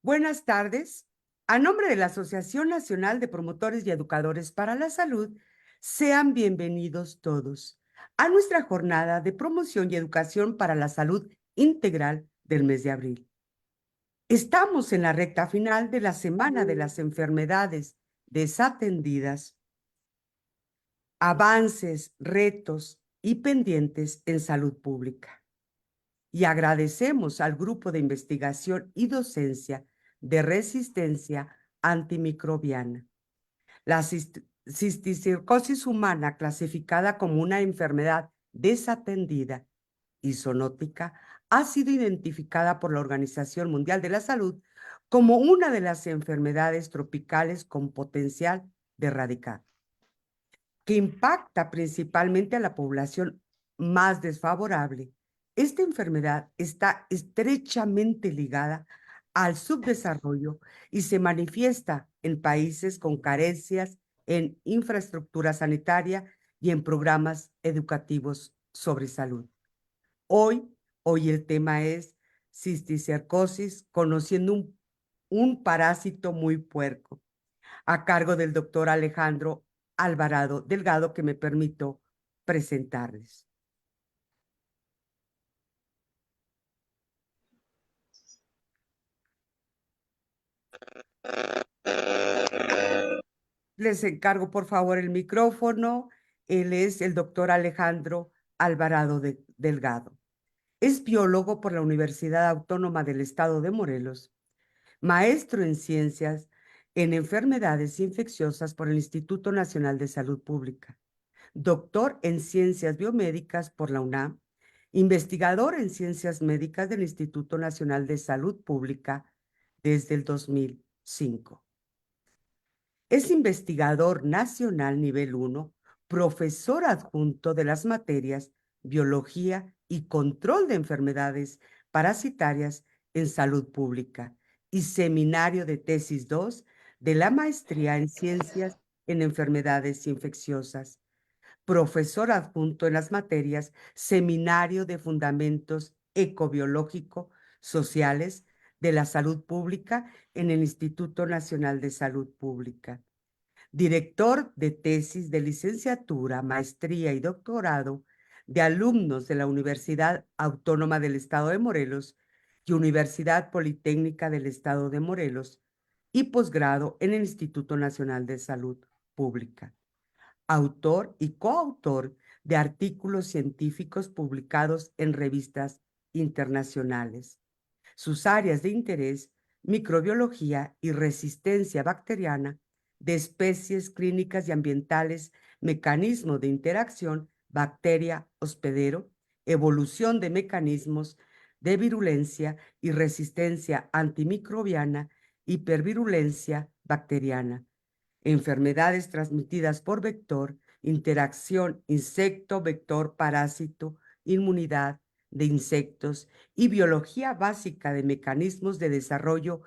Buenas tardes. A nombre de la Asociación Nacional de Promotores y Educadores para la Salud, sean bienvenidos todos a nuestra jornada de promoción y educación para la salud integral del mes de abril. Estamos en la recta final de la Semana de las Enfermedades Desatendidas, avances, retos y pendientes en salud pública. Y agradecemos al Grupo de Investigación y Docencia de Resistencia Antimicrobiana. La cisticercosis humana, clasificada como una enfermedad desatendida y zoonótica, ha sido identificada por la Organización Mundial de la Salud como una de las enfermedades tropicales con potencial de erradicar, que impacta principalmente a la población más desfavorable. Esta enfermedad está estrechamente ligada al subdesarrollo y se manifiesta en países con carencias en infraestructura sanitaria y en programas educativos sobre salud. Hoy el tema es cisticercosis, conociendo un parásito muy puerco, a cargo del doctor Alejandro Alvarado Delgado, que me permito presentarles. Les encargo, por favor, el micrófono. Él es el doctor Alejandro Alvarado Delgado. Es biólogo por la Universidad Autónoma del Estado de Morelos, maestro en ciencias en enfermedades infecciosas por el Instituto Nacional de Salud Pública, doctor en ciencias biomédicas por la UNAM, investigador en ciencias médicas del Instituto Nacional de Salud Pública desde el 2005. Es investigador nacional nivel 1, profesor adjunto de las materias Biología y Control de Enfermedades Parasitarias en Salud Pública y seminario de tesis 2 de la Maestría en Ciencias en Enfermedades Infecciosas, profesor adjunto en las materias Seminario de Fundamentos Ecobiológico Sociales de la Salud Pública en el Instituto Nacional de Salud Pública, director de tesis de licenciatura, maestría y doctorado de alumnos de la Universidad Autónoma del Estado de Morelos y Universidad Politécnica del Estado de Morelos, y posgrado en el Instituto Nacional de Salud Pública. Autor y coautor de artículos científicos publicados en revistas internacionales. Sus áreas de interés: microbiología y resistencia bacteriana de especies clínicas y ambientales, mecanismo de interacción bacteria-hospedero, evolución de mecanismos de virulencia y resistencia antimicrobiana, hipervirulencia bacteriana, enfermedades transmitidas por vector, interacción insecto-vector-parásito, inmunidad de insectos y biología básica de mecanismos de desarrollo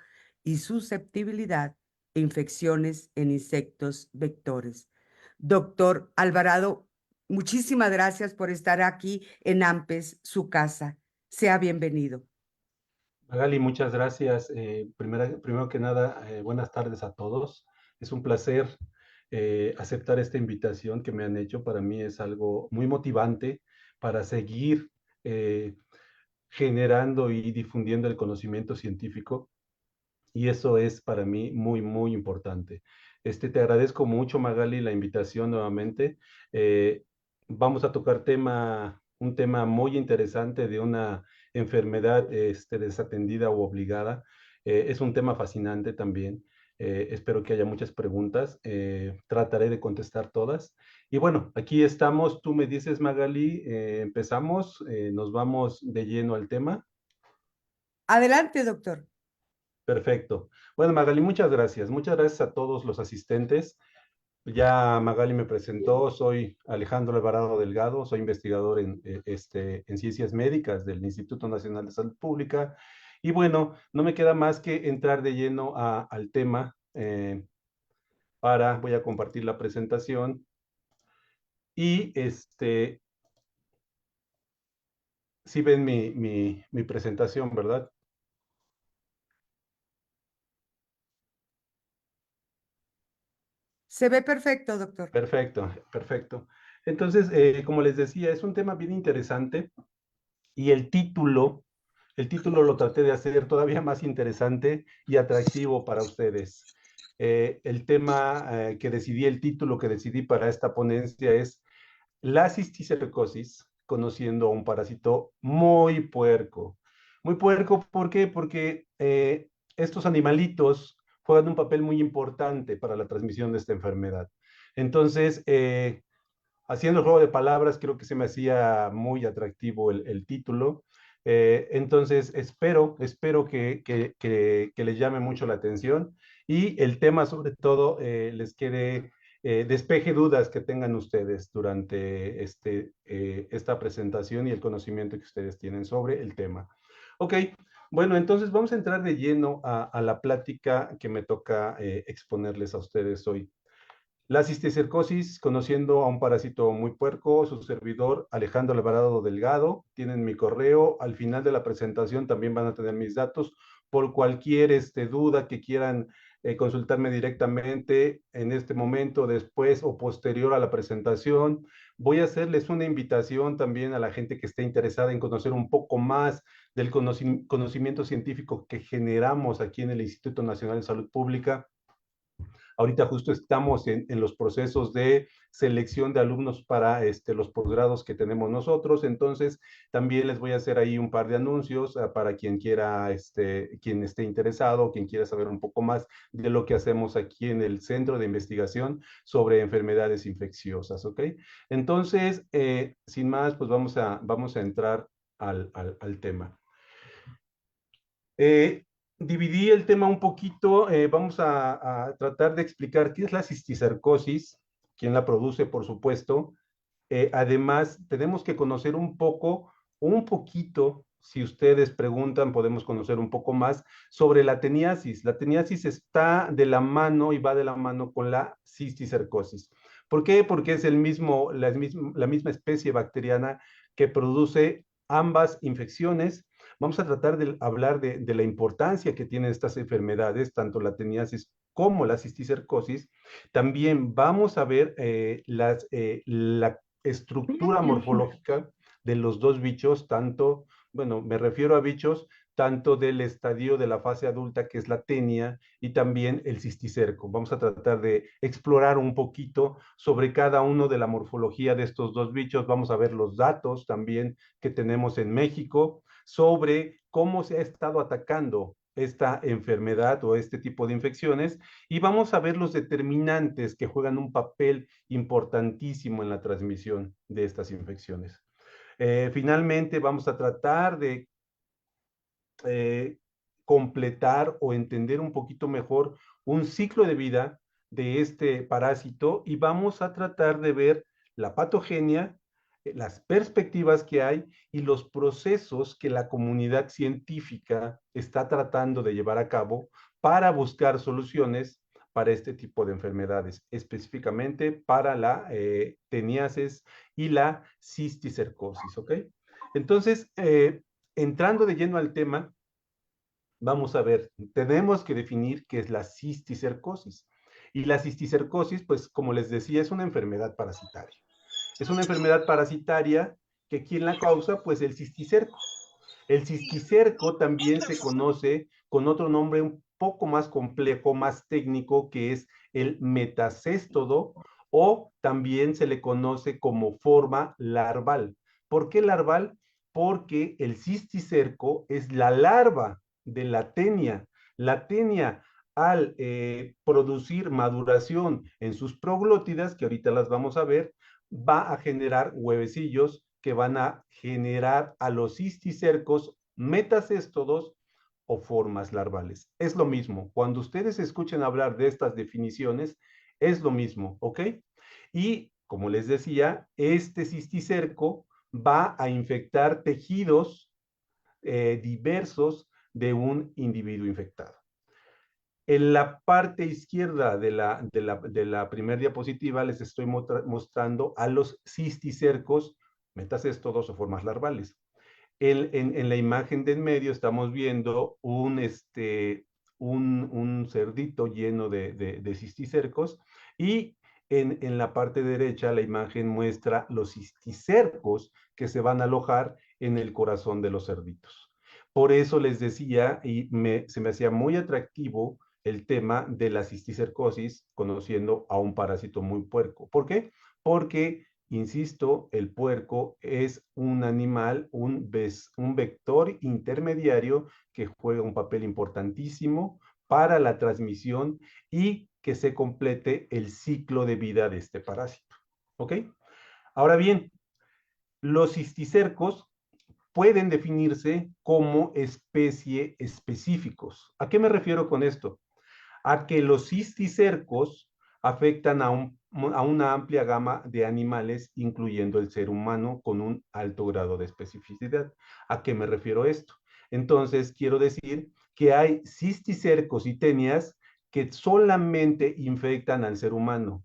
y susceptibilidad a infecciones en insectos vectores. Doctor Alvarado, muchísimas gracias por estar aquí en AMPES, su casa. Sea bienvenido. Magali, muchas gracias. Primero que nada, buenas tardes a todos. Es un placer aceptar esta invitación que me han hecho. Para mí es algo muy motivante para seguir eh, generando y difundiendo el conocimiento científico, y eso es para mí muy, muy importante. Te agradezco mucho, Magali, la invitación nuevamente. Eh, Vamos a tocar un tema muy interesante de una enfermedad desatendida o obligada. Es un tema fascinante también. Espero que haya muchas preguntas. Trataré de contestar todas. Y bueno, aquí estamos. Tú me dices, Magali, empezamos, nos vamos de lleno al tema. Adelante, doctor. Perfecto. Bueno, Magali, muchas gracias. Muchas gracias a todos los asistentes. Ya Magali me presentó, soy Alejandro Alvarado Delgado, soy investigador en ciencias médicas del Instituto Nacional de Salud Pública. Y bueno, no me queda más que entrar de lleno al tema. Voy a compartir la presentación y si ven mi presentación, ¿verdad? Se ve perfecto, doctor. Perfecto, perfecto. Entonces, como les decía, es un tema bien interesante y el título lo traté de hacer todavía más interesante y atractivo para ustedes. El tema que decidí, el título que decidí para esta ponencia es la cisticercosis, conociendo a un parásito muy puerco. Muy puerco, ¿por qué? Porque estos animalitos juegan un papel muy importante para la transmisión de esta enfermedad. Entonces, haciendo el juego de palabras, creo que se me hacía muy atractivo el título. Entonces, espero que les llame mucho la atención y el tema, sobre todo, les quede, despeje dudas que tengan ustedes durante esta presentación y el conocimiento que ustedes tienen sobre el tema. Ok, bueno, entonces vamos a entrar de lleno a la plática que me toca exponerles a ustedes hoy. La cisticercosis, conociendo a un parásito muy puerco, su servidor Alejandro Alvarado Delgado, tienen mi correo, al final de la presentación también van a tener mis datos, por cualquier duda que quieran consultarme directamente en este momento, después o posterior a la presentación. Voy a hacerles una invitación también a la gente que esté interesada en conocer un poco más del conocimiento científico que generamos aquí en el Instituto Nacional de Salud Pública. Ahorita justo estamos en los procesos de selección de alumnos para los posgrados que tenemos nosotros, entonces también les voy a hacer ahí un par de anuncios para quien quiera, quien esté interesado, quien quiera saber un poco más de lo que hacemos aquí en el Centro de Investigación sobre Enfermedades Infecciosas, ¿ok? Entonces, sin más, pues vamos a entrar al tema. Eh, Dividí el tema un poquito, vamos a tratar de explicar qué es la cisticercosis, quién la produce, por supuesto. Además, tenemos que conocer un poquito, si ustedes preguntan, podemos conocer un poco más sobre la teniasis. La teniasis está de la mano y va de la mano con la cisticercosis. ¿Por qué? Porque es la misma especie bacteriana que produce ambas infecciones. Vamos a tratar de hablar de la importancia que tienen estas enfermedades, tanto la teniasis como la cisticercosis. También vamos a ver la estructura morfológica de los dos bichos, tanto, bueno, me refiero a bichos, tanto del estadio de la fase adulta, que es la tenia, y también el cisticerco. Vamos a tratar de explorar un poquito sobre cada uno de la morfología de estos dos bichos. Vamos a ver los datos también que tenemos en México sobre cómo se ha estado atacando esta enfermedad o este tipo de infecciones y vamos a ver los determinantes que juegan un papel importantísimo en la transmisión de estas infecciones. Finalmente, vamos a tratar de eh, completar o entender un poquito mejor un ciclo de vida de este parásito y vamos a tratar de ver la patogenia, las perspectivas que hay y los procesos que la comunidad científica está tratando de llevar a cabo para buscar soluciones para este tipo de enfermedades, específicamente para la teniasis y la cisticercosis, ¿ok? Entonces, entrando de lleno al tema, vamos a ver, tenemos que definir qué es la cisticercosis. Y la cisticercosis, pues como les decía, es una enfermedad parasitaria. Es una enfermedad parasitaria que ¿quién la causa? Pues el cisticerco. El cisticerco también se conoce con otro nombre un poco más complejo, más técnico, que es el metacéstodo, o también se le conoce como forma larval. ¿Por qué larval? Porque el cisticerco es la larva de la tenia. La tenia, al producir maduración en sus proglótidas, que ahorita las vamos a ver, va a generar huevecillos que van a generar a los cisticercos metacéstodos o formas larvales. Es lo mismo. Cuando ustedes escuchen hablar de estas definiciones, es lo mismo, ¿ok? Y como les decía, este cisticerco va a infectar tejidos diversos de un individuo infectado. En la parte izquierda de la primera diapositiva les estoy mostrando a los cisticercos metacéstodos o formas larvales. En la imagen de en medio estamos viendo un cerdito lleno de cisticercos Y en la parte derecha la imagen muestra los cisticercos que se van a alojar en el corazón de los cerditos. Por eso les decía, y se me hacía muy atractivo el tema de la cisticercosis, conociendo a un parásito muy puerco. ¿Por qué? Porque, insisto, el puerco es un animal, un vector intermediario que juega un papel importantísimo para la transmisión y que se complete el ciclo de vida de este parásito. ¿Ok? Ahora bien, los cisticercos pueden definirse como especie específicos. ¿A qué me refiero con esto? A que los cisticercos afectan a una amplia gama de animales, incluyendo el ser humano, con un alto grado de especificidad. ¿A qué me refiero esto? Entonces, quiero decir que hay cisticercos y tenias que solamente infectan al ser humano.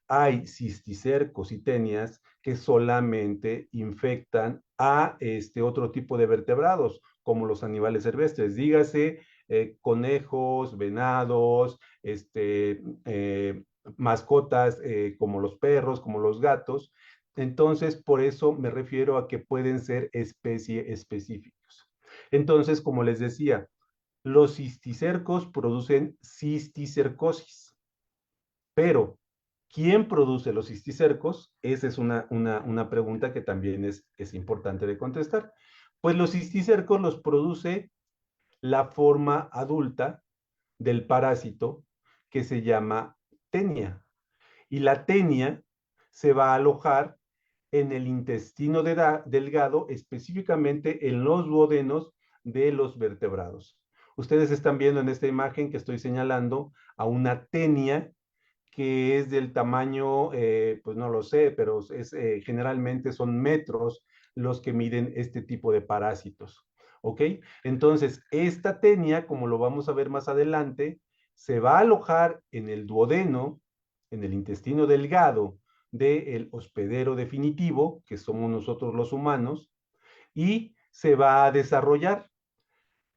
Hay cisticercos y tenias que solamente infectan a este otro tipo de vertebrados, como los animales silvestres, dígase conejos, venados, mascotas como los perros, como los gatos. Entonces, por eso me refiero a que pueden ser especie específicos. Entonces, como les decía, los cisticercos producen cisticercosis, pero ¿quién produce los cisticercos? Esa es una pregunta que también es importante de contestar. Pues los cisticercos los produce la forma adulta del parásito que se llama tenia. Y la tenia se va a alojar en el intestino delgado, específicamente en los duodenos de los vertebrados. Ustedes están viendo en esta imagen que estoy señalando a una tenia que es del tamaño, pues no lo sé, pero generalmente son metros los que miden este tipo de parásitos. ¿Ok? Entonces, esta tenia, como lo vamos a ver más adelante, se va a alojar en el duodeno, en el intestino delgado del hospedero definitivo, que somos nosotros los humanos, y se va a desarrollar.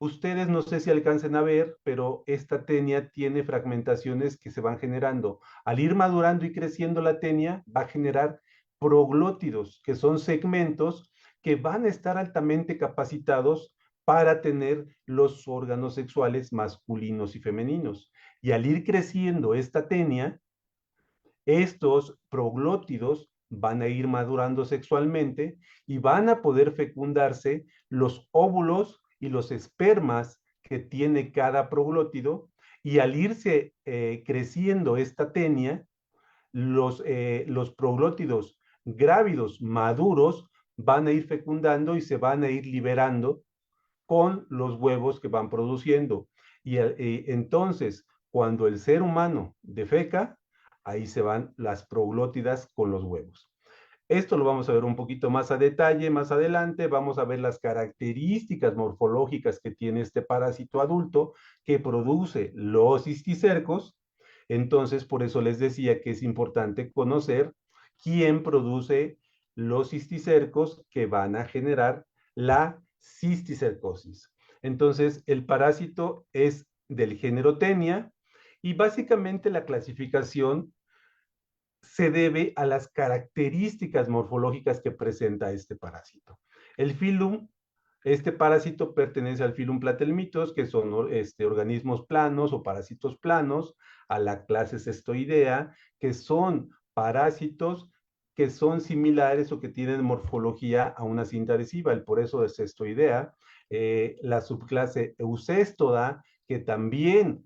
Ustedes no sé si alcancen a ver, pero esta tenia tiene fragmentaciones que se van generando. Al ir madurando y creciendo la tenia, va a generar proglótidos, que son segmentos que van a estar altamente capacitados para tener los órganos sexuales masculinos y femeninos. Y al ir creciendo esta tenia, estos proglótidos van a ir madurando sexualmente y van a poder fecundarse los óvulos y los espermas que tiene cada proglótido, y al irse creciendo esta tenia, los proglótidos grávidos maduros van a ir fecundando y se van a ir liberando con los huevos que van produciendo. Y entonces, cuando el ser humano defeca, ahí se van las proglótidas con los huevos. Esto lo vamos a ver un poquito más a detalle más adelante. Vamos a ver las características morfológicas que tiene este parásito adulto que produce los cisticercos. Entonces, por eso les decía que es importante conocer quién produce los cisticercos que van a generar la cisticercosis. Entonces, el parásito es del género Tenia y básicamente la clasificación se debe a las características morfológicas que presenta este parásito. El filum, este parásito pertenece al filum Platelmitos, que son organismos planos o parásitos planos, a la clase Cestoidea, que son parásitos que son similares o que tienen morfología a una cinta adhesiva, el por eso de Cestoidea. La subclase Eucestoda, que también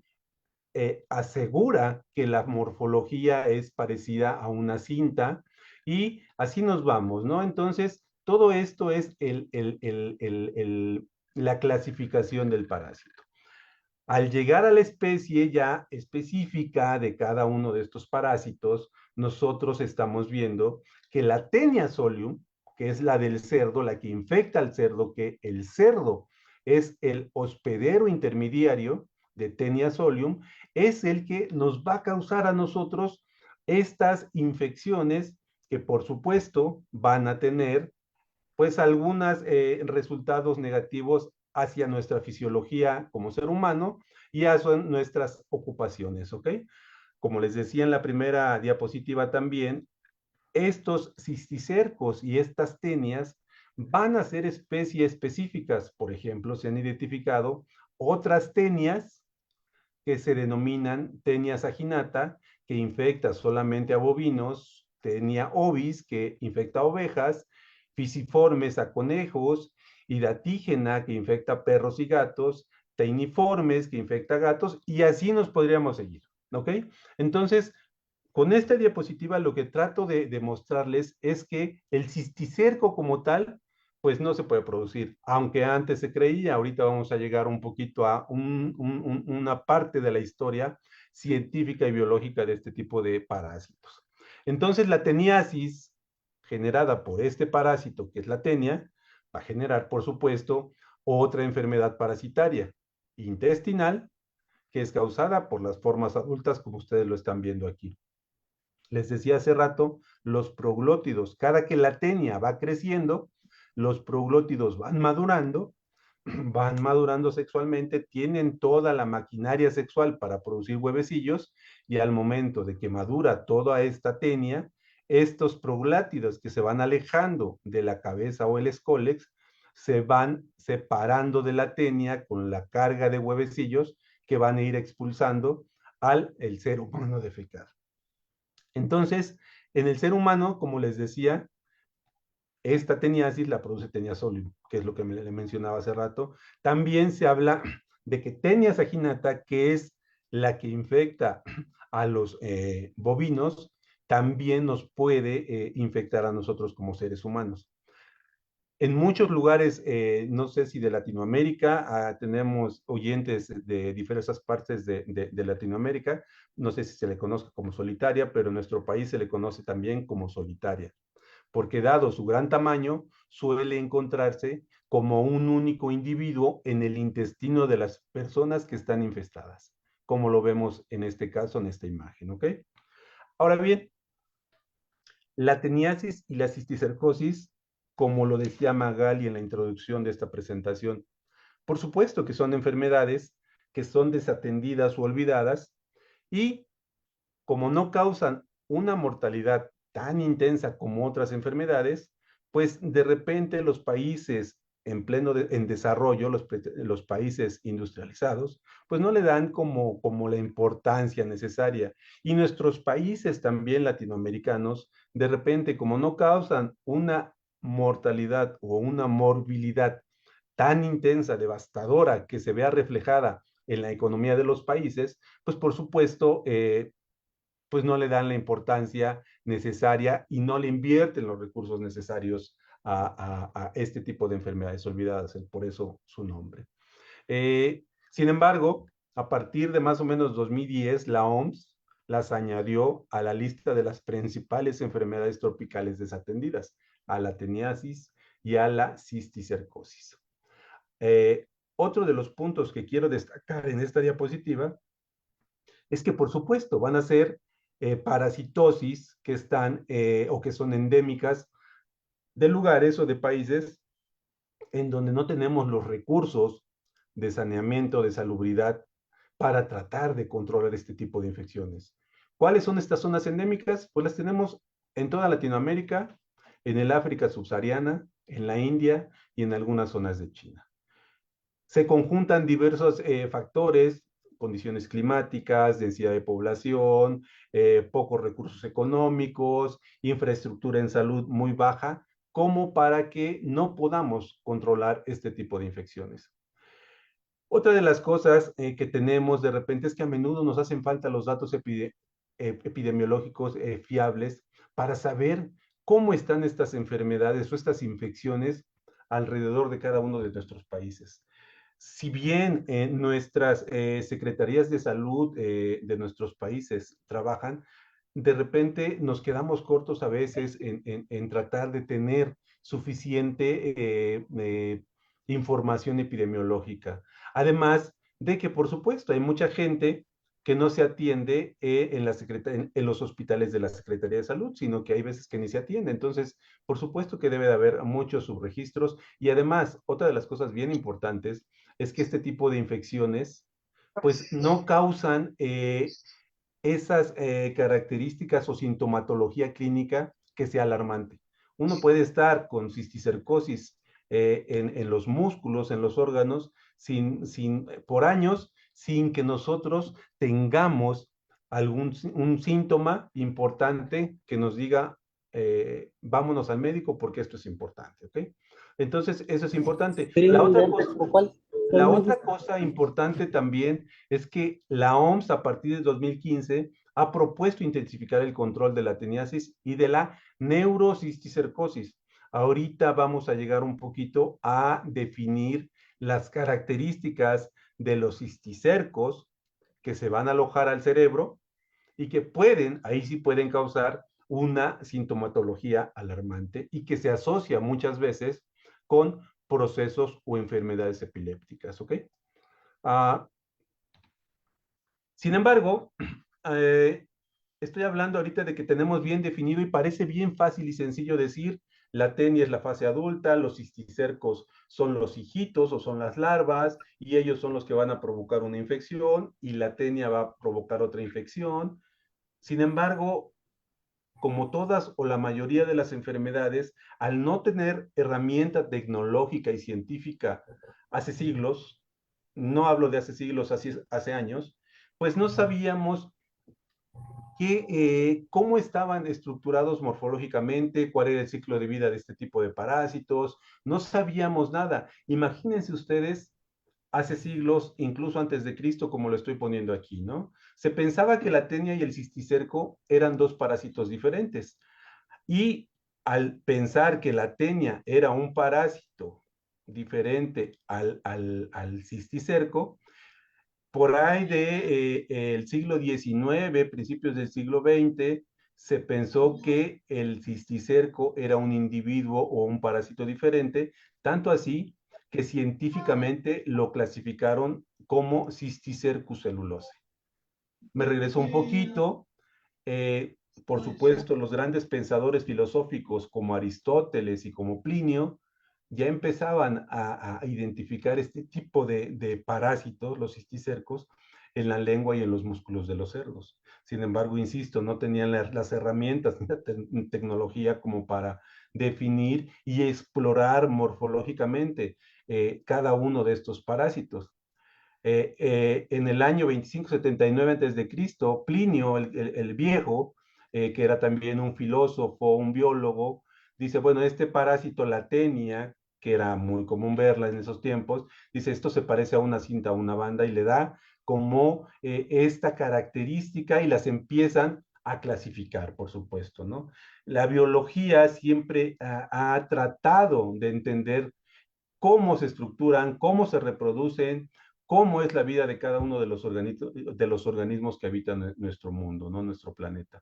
asegura que la morfología es parecida a una cinta, y así nos vamos, ¿no? Entonces, todo esto es la clasificación del parásito. Al llegar a la especie ya específica de cada uno de estos parásitos, nosotros estamos viendo que la Taenia solium, que es la del cerdo, la que infecta al cerdo, que el cerdo es el hospedero intermediario de Taenia solium, es el que nos va a causar a nosotros estas infecciones que por supuesto van a tener pues algunos resultados negativos hacia nuestra fisiología como ser humano y hacia nuestras ocupaciones, ¿ok? como les decía en la primera diapositiva también, estos cisticercos y estas tenias van a ser especies específicas. Por ejemplo, se han identificado otras tenias que se denominan tenia saginata, que infecta solamente a bovinos, tenia ovis, que infecta a ovejas, fisiformes a conejos, hidatígena, que infecta a perros y gatos, teiniformes, que infecta a gatos, y así nos podríamos seguir, ¿ok? Entonces, con esta diapositiva lo que trato de mostrarles es que el cisticerco como tal, pues no se puede producir, aunque antes se creía. Ahorita vamos a llegar un poquito a una parte de la historia científica y biológica de este tipo de parásitos. Entonces, la teniasis generada por este parásito, que es la tenia, va a generar, por supuesto, otra enfermedad parasitaria intestinal, que es causada por las formas adultas, como ustedes lo están viendo aquí. Les decía hace rato, los proglótidos, cada que la tenia va creciendo, los proglótidos van madurando sexualmente, tienen toda la maquinaria sexual para producir huevecillos, y al momento de que madura toda esta tenia, estos proglátidos que se van alejando de la cabeza o el escólex se van separando de la tenia con la carga de huevecillos que van a ir expulsando al el ser humano defecado. Entonces, en el ser humano, como les decía, esta teniasis la produce teniasolium, que es lo que le mencionaba hace rato. También se habla de que tenia saginata, que es la que infecta a los bovinos, también nos puede infectar a nosotros como seres humanos. En muchos lugares, no sé si de Latinoamérica, tenemos oyentes de diversas partes de Latinoamérica, no sé si se le conozca como solitaria, pero en nuestro país se le conoce también como solitaria, porque dado su gran tamaño, suele encontrarse como un único individuo en el intestino de las personas que están infestadas, como lo vemos en este caso, en esta imagen, ¿ok? Ahora bien, la teniasis y la cisticercosis, como lo decía Magali en la introducción de esta presentación, por supuesto que son enfermedades que son desatendidas o olvidadas, y como no causan una mortalidad tan intensa como otras enfermedades, pues de repente los países en desarrollo, los países industrializados, pues no le dan como la importancia necesaria. Y nuestros países también latinoamericanos, de repente, como no causan una mortalidad o una morbilidad tan intensa, devastadora, que se vea reflejada en la economía de los países, pues por supuesto, pues no le dan la importancia necesaria y no le invierten los recursos necesarios a este tipo de enfermedades olvidadas, por eso su nombre. Sin embargo, a partir de más o menos 2010, la OMS las añadió a la lista de las principales enfermedades tropicales desatendidas, a la teniasis y a la cisticercosis. Otro de los puntos que quiero destacar en esta diapositiva es que, por supuesto, van a ser parasitosis que están o que son endémicas de lugares o de países en donde no tenemos los recursos de saneamiento, de salubridad, para tratar de controlar este tipo de infecciones. ¿Cuáles son estas zonas endémicas? Pues las tenemos en toda Latinoamérica, en el África subsahariana, en la India y en algunas zonas de China. Se conjuntan diversos factores, condiciones climáticas, densidad de población, pocos recursos económicos, infraestructura en salud muy baja, como para que no podamos controlar este tipo de infecciones. Otra de las cosas que tenemos de repente es que a menudo nos hacen falta los datos epidemiológicos fiables para saber cómo están estas enfermedades o estas infecciones alrededor de cada uno de nuestros países. Si bien nuestras secretarías de salud de nuestros países trabajan, de repente nos quedamos cortos a veces en tratar de tener suficiente información epidemiológica. Además de que, por supuesto, hay mucha gente que no se atiende en los hospitales de la Secretaría de Salud, sino que hay veces que ni se atiende. Entonces, por supuesto que debe de haber muchos subregistros, y además, otra de las cosas bien importantes es que este tipo de infecciones pues no causan esas características o sintomatología clínica que sea alarmante. Uno puede estar con cisticercosis en los músculos, en los órganos, por años, sin que nosotros tengamos un síntoma importante que nos diga, vámonos al médico porque esto es importante, ¿ok? Entonces, eso es importante. ¿Cuál La me otra dijiste? cosa importante también es que la OMS a partir de 2015 ha propuesto intensificar el control de la teniasis y de la neurocisticercosis. Ahorita vamos a llegar un poquito a definir las características de los cisticercos que se van a alojar al cerebro y que pueden, ahí sí pueden causar una sintomatología alarmante y que se asocia muchas veces con procesos o enfermedades epilépticas, ¿ok? Uh, Sin embargo, eh, estoy hablando ahorita de que tenemos bien definido y parece bien fácil y sencillo decir, la tenia es la fase adulta, los cisticercos son los hijitos o son las larvas y ellos son los que van a provocar una infección y la tenia va a provocar otra infección. Sin embargo, como todas o la mayoría de las enfermedades, al no tener herramienta tecnológica y científica hace siglos, no hablo de hace siglos, hace años, pues no sabíamos cómo estaban estructurados morfológicamente, cuál era el ciclo de vida de este tipo de parásitos, no sabíamos nada. Imagínense ustedes hace siglos, incluso antes de Cristo, como lo estoy poniendo aquí, ¿no? Se pensaba que la tenia y el cisticerco eran dos parásitos diferentes. Y al pensar que la tenia era un parásito diferente al cisticerco, por ahí el siglo XIX, principios del siglo XX, se pensó que el cisticerco era un individuo o un parásito diferente, tanto así que científicamente lo clasificaron como Cisticercus celulose. Me regreso un poquito, eh, por supuesto, los grandes pensadores filosóficos como Aristóteles y como Plinio ya empezaban a identificar este tipo de parásitos, los cisticercos, en la lengua y en los músculos de los cerdos. Sin embargo, insisto, no tenían las herramientas ni la tecnología como para definir y explorar morfológicamente cada uno de estos parásitos. En el año 2579 a.C., Plinio el Viejo, que era también un filósofo, un biólogo, dice, bueno, este parásito, la tenia, que era muy común verla en esos tiempos, dice, esto se parece a una cinta, a una banda, y le da como esta característica y las empiezan a clasificar, por supuesto, ¿no? La biología siempre ha tratado de entender cómo se estructuran, cómo se reproducen, cómo es la vida de cada uno de los organismos que habitan nuestro mundo, ¿no? Nuestro planeta.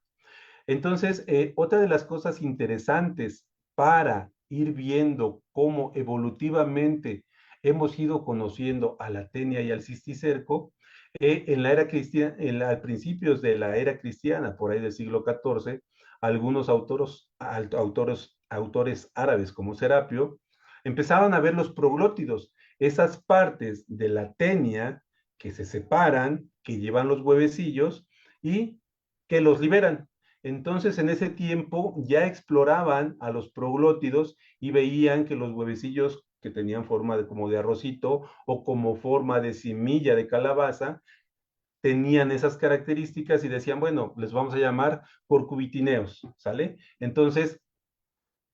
Entonces, otra de las cosas interesantes para ir viendo cómo evolutivamente hemos ido conociendo a la tenia y al cisticerco, en la era cristiana, a principios de la era cristiana, por ahí del siglo XIV, algunos autores árabes como Serapio empezaban a ver los proglótidos, esas partes de la tenia que se separan, que llevan los huevecillos y que los liberan. Entonces, en ese tiempo ya exploraban a los proglótidos y veían que los huevecillos que tenían forma como de arrocito o como forma de semilla de calabaza, tenían esas características y decían, bueno, les vamos a llamar curcubitineos, ¿sale? Entonces,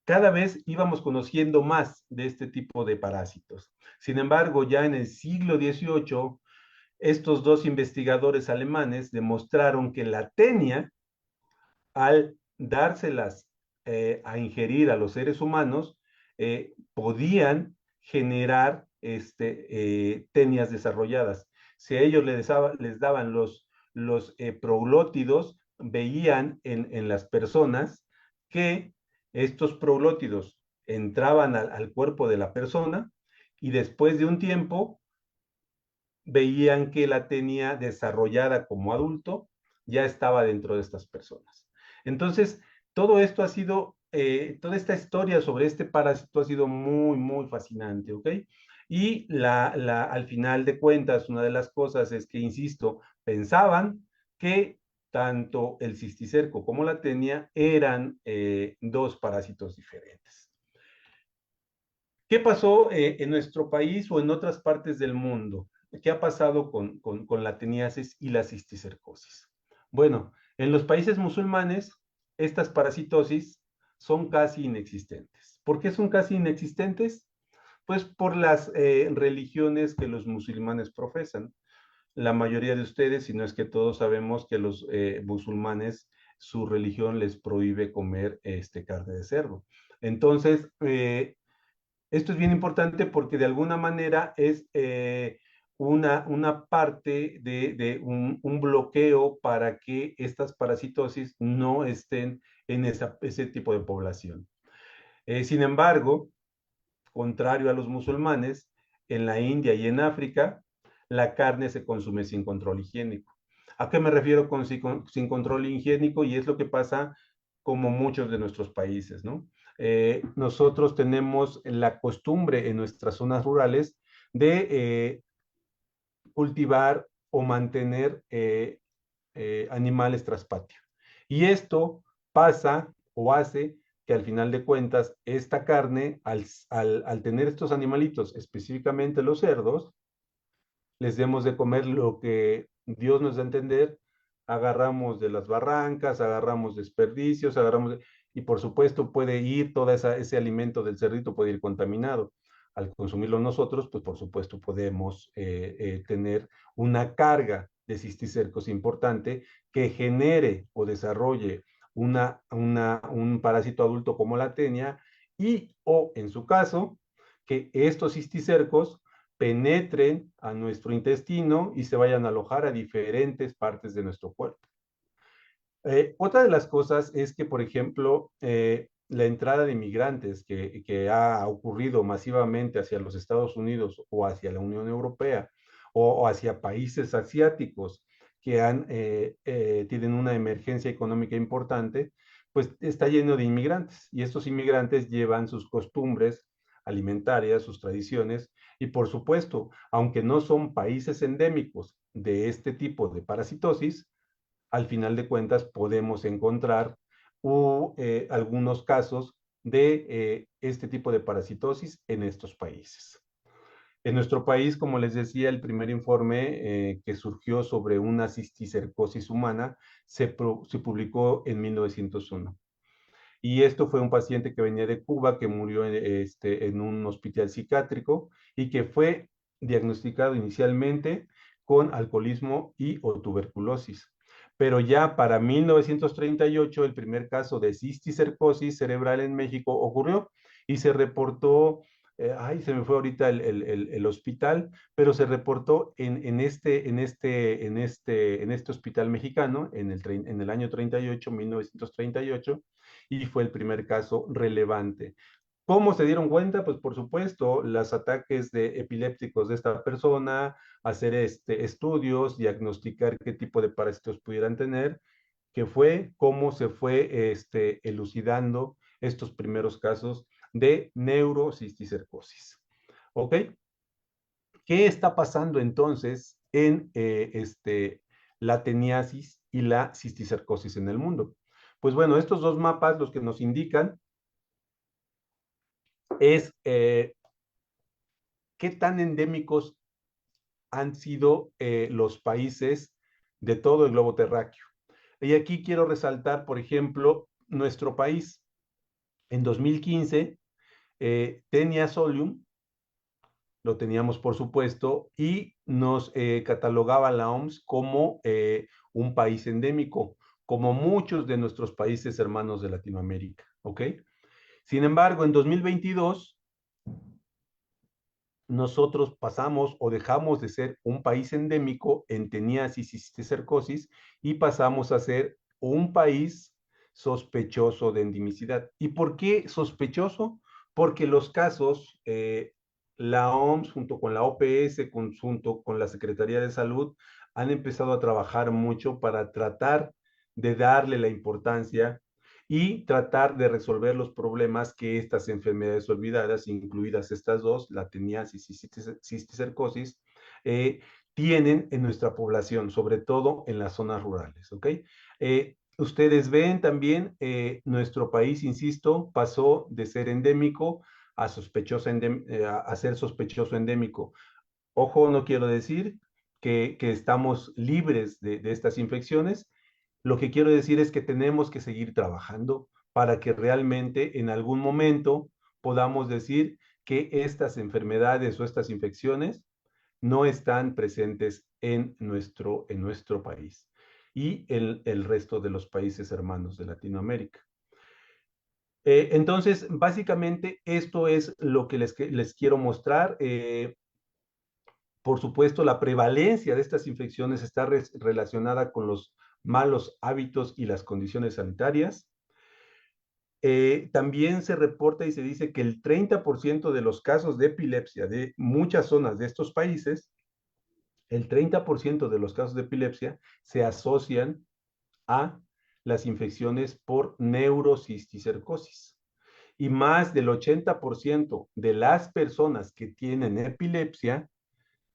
cada vez íbamos conociendo más de este tipo de parásitos. Sin embargo, ya en el siglo XVIII, estos dos investigadores alemanes demostraron que la tenia, al dárselas a ingerir a los seres humanos, podían generar tenias desarrolladas. Si a ellos les daban los proglótidos, veían en las personas que estos proglótidos entraban al cuerpo de la persona y después de un tiempo veían que la tenia desarrollada como adulto ya estaba dentro de estas personas. Entonces, todo esto ha sido, toda esta historia sobre este parásito ha sido muy, muy fascinante, ¿ok? Y al final de cuentas, una de las cosas es que, insisto, pensaban que tanto el cisticerco como la tenia eran dos parásitos diferentes. ¿Qué pasó en nuestro país o en otras partes del mundo? ¿Qué ha pasado con la teniasis y la cisticercosis? Bueno, en los países musulmanes, estas parasitosis son casi inexistentes. ¿Por qué son casi inexistentes? Pues por las religiones que los musulmanes profesan. La mayoría de ustedes, si no es que todos, sabemos que los musulmanes, su religión les prohíbe comer carne de cerdo. Entonces, esto es bien importante porque de alguna manera es una parte de un bloqueo para que estas parasitosis no estén en ese tipo de población. Sin embargo, contrario a los musulmanes, en la India y en África, la carne se consume sin control higiénico. ¿A qué me refiero con sin control higiénico? Y es lo que pasa como muchos de nuestros países, ¿no? Nosotros tenemos la costumbre en nuestras zonas rurales de cultivar o mantener animales tras patio. Y esto pasa o hace que al final de cuentas esta carne, al tener estos animalitos, específicamente los cerdos, les demos de comer lo que Dios nos da a entender, agarramos de las barrancas, agarramos desperdicios, y por supuesto puede ir todo ese alimento del cerdito, puede ir contaminado. Al consumirlo nosotros, pues por supuesto podemos tener una carga de cisticercos importante que genere o desarrolle un parásito adulto como la tenia y o en su caso que estos cisticercos penetren a nuestro intestino y se vayan a alojar a diferentes partes de nuestro cuerpo. Otra de las cosas es que, por ejemplo, la entrada de inmigrantes que ha ocurrido masivamente hacia los Estados Unidos o hacia la Unión Europea o hacia países asiáticos que tienen una emergencia económica importante, pues está lleno de inmigrantes y estos inmigrantes llevan sus costumbres alimentarias, sus tradiciones y por supuesto, aunque no son países endémicos de este tipo de parasitosis, al final de cuentas podemos encontrar algunos casos de este tipo de parasitosis en estos países. En nuestro país, como les decía, el primer informe que surgió sobre una cisticercosis humana se publicó en 1901. Y esto fue un paciente que venía de Cuba, que murió en un hospital psiquiátrico y que fue diagnosticado inicialmente con alcoholismo y o tuberculosis. Pero ya para 1938 el primer caso de cisticercosis cerebral en México ocurrió y se reportó, se me fue ahorita el hospital, pero se reportó en este hospital mexicano en el año 38, 1938, y fue el primer caso relevante. ¿Cómo se dieron cuenta? Pues por supuesto, los ataques epilépticos de esta persona, hacer estudios, diagnosticar qué tipo de parásitos pudieran tener, que fue cómo se fue elucidando estos primeros casos de neurocisticercosis. ¿Ok? ¿Qué está pasando entonces en la teniasis y la cisticercosis en el mundo? Pues bueno, estos dos mapas los que nos indican es qué tan endémicos han sido los países de todo el globo terráqueo. Y aquí quiero resaltar, por ejemplo, nuestro país. En 2015, Tenia Solium, lo teníamos por supuesto, y nos catalogaba la OMS como un país endémico, como muchos de nuestros países hermanos de Latinoamérica, ¿ok? Sin embargo, en 2022, nosotros pasamos o dejamos de ser un país endémico en teniasis y cisticercosis y pasamos a ser un país sospechoso de endemicidad. ¿Y por qué sospechoso? Porque los casos, la OMS junto con la OPS, junto con la Secretaría de Salud, han empezado a trabajar mucho para tratar de darle la importancia y tratar de resolver los problemas que estas enfermedades olvidadas, incluidas estas dos, la teniasis y cisticercosis, tienen en nuestra población, sobre todo en las zonas rurales, ¿ok? Ustedes ven también, nuestro país, insisto, pasó de ser endémico a, a ser sospechoso endémico. Ojo, no quiero decir que estamos libres de estas infecciones. Lo que quiero decir es que tenemos que seguir trabajando para que realmente en algún momento podamos decir que estas enfermedades o estas infecciones no están presentes en nuestro país y el resto de los países hermanos de Latinoamérica. Entonces, básicamente, esto es lo que les quiero mostrar. Por supuesto, la prevalencia de estas infecciones está relacionada con los malos hábitos y las condiciones sanitarias. También se reporta y se dice que el 30% de los casos de epilepsia de muchas zonas de estos países, el 30% de los casos de epilepsia se asocian a las infecciones por neurocisticercosis. Y más del 80% de las personas que tienen epilepsia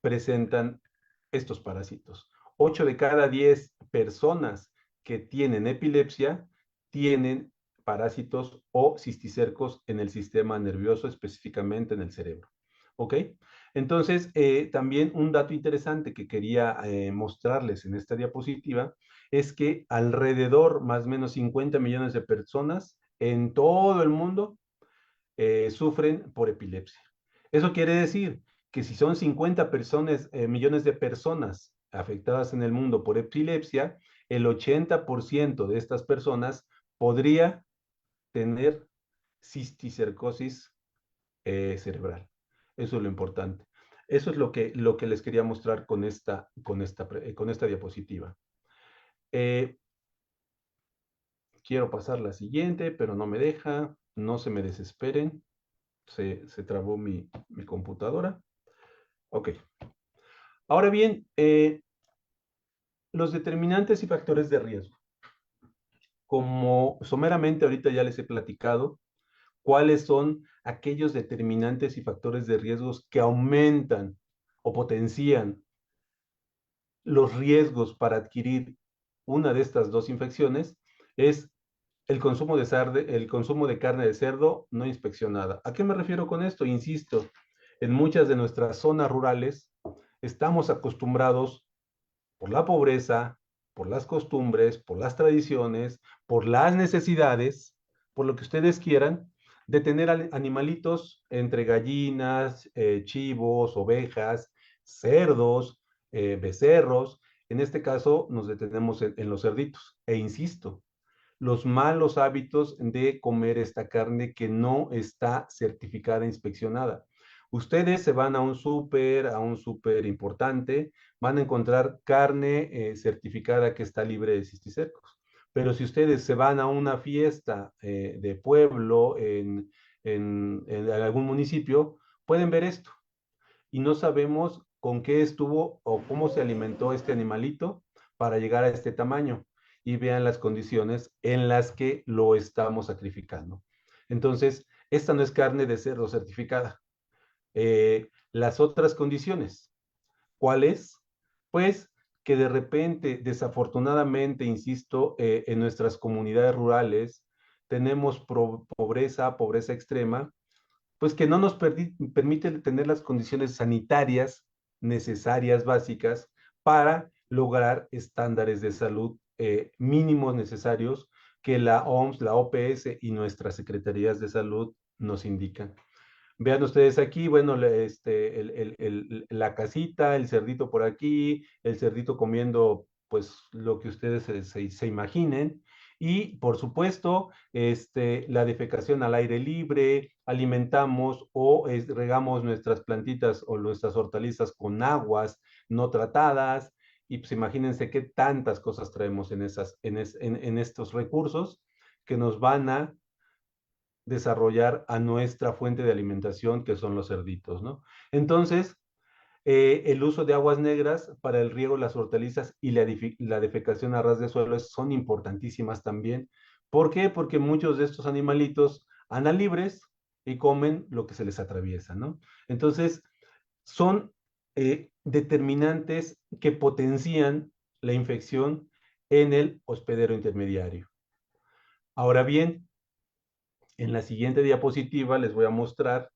presentan estos parásitos. 8 de cada 10 personas que tienen epilepsia tienen parásitos o cisticercos en el sistema nervioso, específicamente en el cerebro. ¿Ok? Entonces, también un dato interesante que quería mostrarles en esta diapositiva es que alrededor, más o menos 50 millones de personas en todo el mundo sufren por epilepsia. Eso quiere decir que si son 50 millones de personas afectadas en el mundo por epilepsia, el 80% de estas personas podría tener cisticercosis cerebral. Eso es lo importante. Eso es lo que les quería mostrar con esta diapositiva. Quiero pasar la siguiente, pero no me deja. No se me desesperen. Se trabó mi computadora. Ok. Ahora bien, los determinantes y factores de riesgo. Como someramente ahorita ya les he platicado, cuáles son aquellos determinantes y factores de riesgos que aumentan o potencian los riesgos para adquirir una de estas dos infecciones, es el consumo de carne de cerdo no inspeccionada. ¿A qué me refiero con esto? Insisto, en muchas de nuestras zonas rurales estamos acostumbrados por la pobreza, por las costumbres, por las tradiciones, por las necesidades, por lo que ustedes quieran, de tener animalitos entre gallinas, chivos, ovejas, cerdos, becerros. En este caso nos detenemos en los cerditos. E insisto, los malos hábitos de comer esta carne que no está certificada e inspeccionada. Ustedes se van a un súper importante, van a encontrar carne certificada que está libre de cisticercos. Pero si ustedes se van a una fiesta de pueblo en algún municipio, pueden ver esto. Y no sabemos con qué estuvo o cómo se alimentó este animalito para llegar a este tamaño. Y vean las condiciones en las que lo estamos sacrificando. Entonces, esta no es carne de cerdo certificada. Las otras condiciones, ¿cuáles? Pues que de repente, desafortunadamente, insisto, en nuestras comunidades rurales tenemos pobreza extrema, pues que no nos permite tener las condiciones sanitarias necesarias, básicas, para lograr estándares de salud mínimos necesarios que la OMS, la OPS y nuestras secretarías de salud nos indican. Vean ustedes aquí, bueno, la casita, el cerdito por aquí, el cerdito comiendo, pues, lo que ustedes se imaginen. Y, por supuesto, la defecación al aire libre, alimentamos o regamos nuestras plantitas o nuestras hortalizas con aguas no tratadas. Y pues imagínense qué tantas cosas traemos en estos recursos que nos van a desarrollar a nuestra fuente de alimentación, que son los cerditos, ¿no? Entonces, el uso de aguas negras para el riego de las hortalizas y la defecación a ras de suelo son importantísimas también. ¿Por qué? Porque muchos de estos animalitos andan libres y comen lo que se les atraviesa, ¿no? Entonces, son determinantes que potencian la infección en el hospedero intermediario. Ahora bien, en la siguiente diapositiva les voy a mostrar,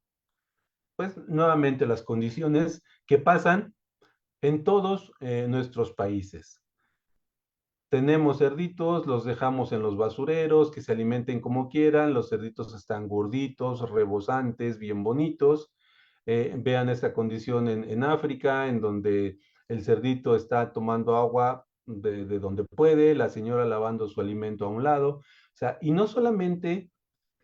pues, nuevamente las condiciones que pasan en todos nuestros países. Tenemos cerditos, los dejamos en los basureros, que se alimenten como quieran, los cerditos están gorditos, rebosantes, bien bonitos. Vean esta condición en África, en donde el cerdito está tomando agua de donde puede, la señora lavando su alimento a un lado. O sea, y no solamente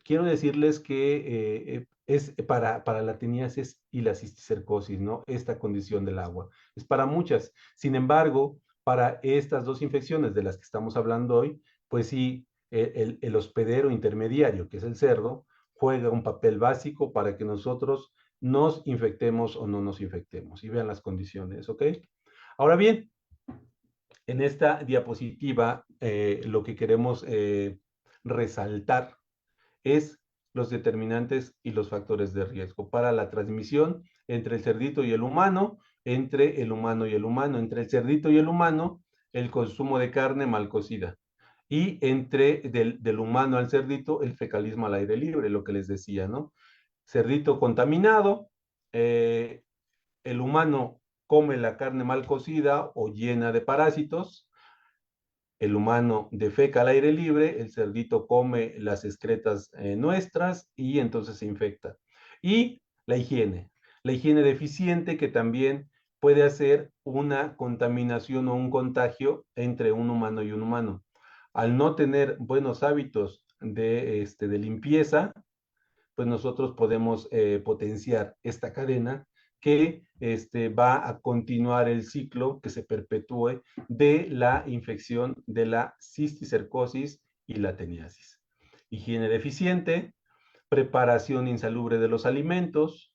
quiero decirles que es para la teniasis y la cisticercosis, ¿no? Esta condición del agua. Es para muchas. Sin embargo, para estas dos infecciones de las que estamos hablando hoy, pues sí, el hospedero intermediario, que es el cerdo, juega un papel básico para que nosotros nos infectemos o no nos infectemos. Y vean las condiciones, ¿ok? Ahora bien, en esta diapositiva lo que queremos resaltar es los determinantes y los factores de riesgo para la transmisión entre el cerdito y el humano, entre el humano y el humano, entre el cerdito y el humano, el consumo de carne mal cocida. Y entre del humano al cerdito, el fecalismo al aire libre, lo que les decía, ¿no? Cerdito contaminado, eh, el humano come la carne mal cocida o llena de parásitos, el humano defeca al aire libre, el cerdito come las excretas nuestras y entonces se infecta. Y la higiene deficiente que también puede hacer una contaminación o un contagio entre un humano y un humano. Al no tener buenos hábitos de limpieza, pues nosotros podemos potenciar esta cadena que va a continuar el ciclo que se perpetúe de la infección de la cisticercosis y la teniasis. Higiene deficiente, preparación insalubre de los alimentos,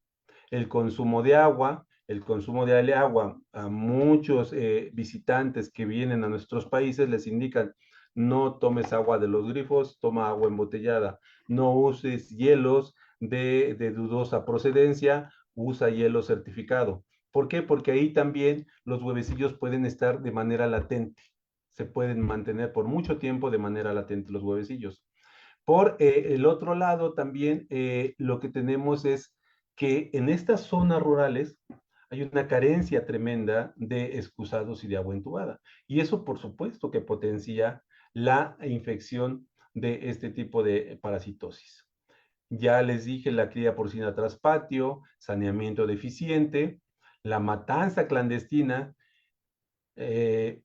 el consumo de agua. El consumo de agua a muchos visitantes que vienen a nuestros países les indican: no tomes agua de los grifos, toma agua embotellada, no uses hielos de dudosa procedencia, usa hielo certificado. ¿Por qué? Porque ahí también los huevecillos pueden estar de manera latente, se pueden mantener por mucho tiempo de manera latente los huevecillos. Por el otro lado, también lo que tenemos es que en estas zonas rurales hay una carencia tremenda de excusados y de agua entubada. Y eso, por supuesto, que potencia la infección de este tipo de parasitosis. Ya les dije la cría porcina tras patio, saneamiento deficiente, la matanza clandestina.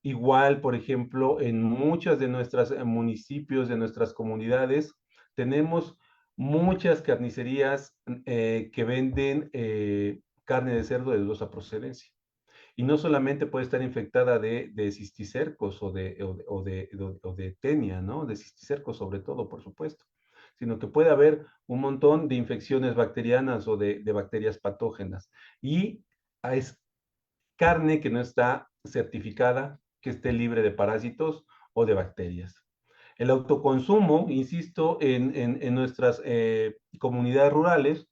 Igual, por ejemplo, en muchos de nuestros municipios, de nuestras comunidades, tenemos muchas carnicerías que venden carne de cerdo de dudosa procedencia. Y no solamente puede estar infectada de cisticercos o de tenia, ¿no? De cisticercos sobre todo, por supuesto, sino que puede haber un montón de infecciones bacterianas o de bacterias patógenas. Y es carne que no está certificada, que esté libre de parásitos o de bacterias. El autoconsumo, insisto, en nuestras comunidades rurales,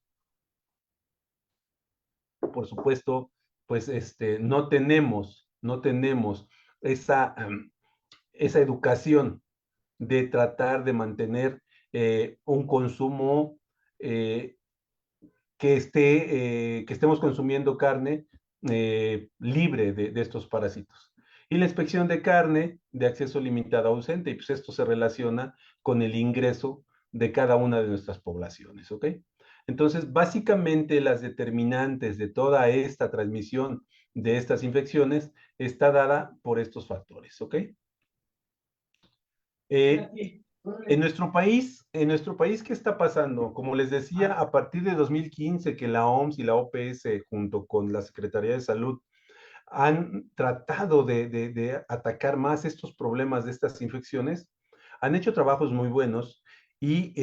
por supuesto, pues no tenemos esa educación de tratar de mantener un consumo eh, que estemos consumiendo carne libre de estos parásitos. Y la inspección de carne de acceso limitado ausente, y pues esto se relaciona con el ingreso de cada una de nuestras poblaciones, ¿ok? Entonces, básicamente las determinantes de toda esta transmisión de estas infecciones está dada por estos factores, ¿ok? En nuestro país, ¿qué está pasando? Como les decía, a partir de 2015 que la OMS y la OPS, junto con la Secretaría de Salud, han tratado de atacar más estos problemas de estas infecciones, han hecho trabajos muy buenos y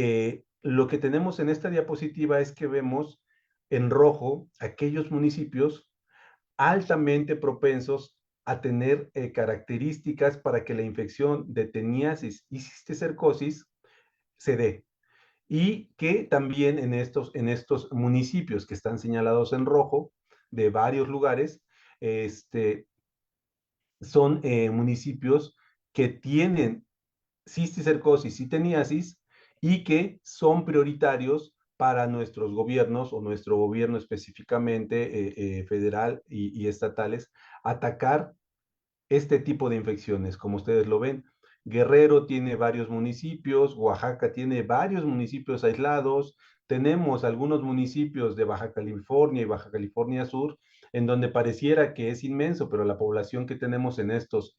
lo que tenemos en esta diapositiva es que vemos en rojo aquellos municipios altamente propensos a tener características para que la infección de teniasis y cisticercosis se dé. Y que también en estos municipios que están señalados en rojo, de varios lugares, son municipios que tienen cisticercosis y teniasis y que son prioritarios para nuestros gobiernos o nuestro gobierno específicamente federal y estatales atacar este tipo de infecciones, como ustedes lo ven. Guerrero tiene varios municipios, Oaxaca tiene varios municipios aislados, tenemos algunos municipios de Baja California y Baja California Sur, en donde pareciera que es inmenso, pero la población que tenemos en estos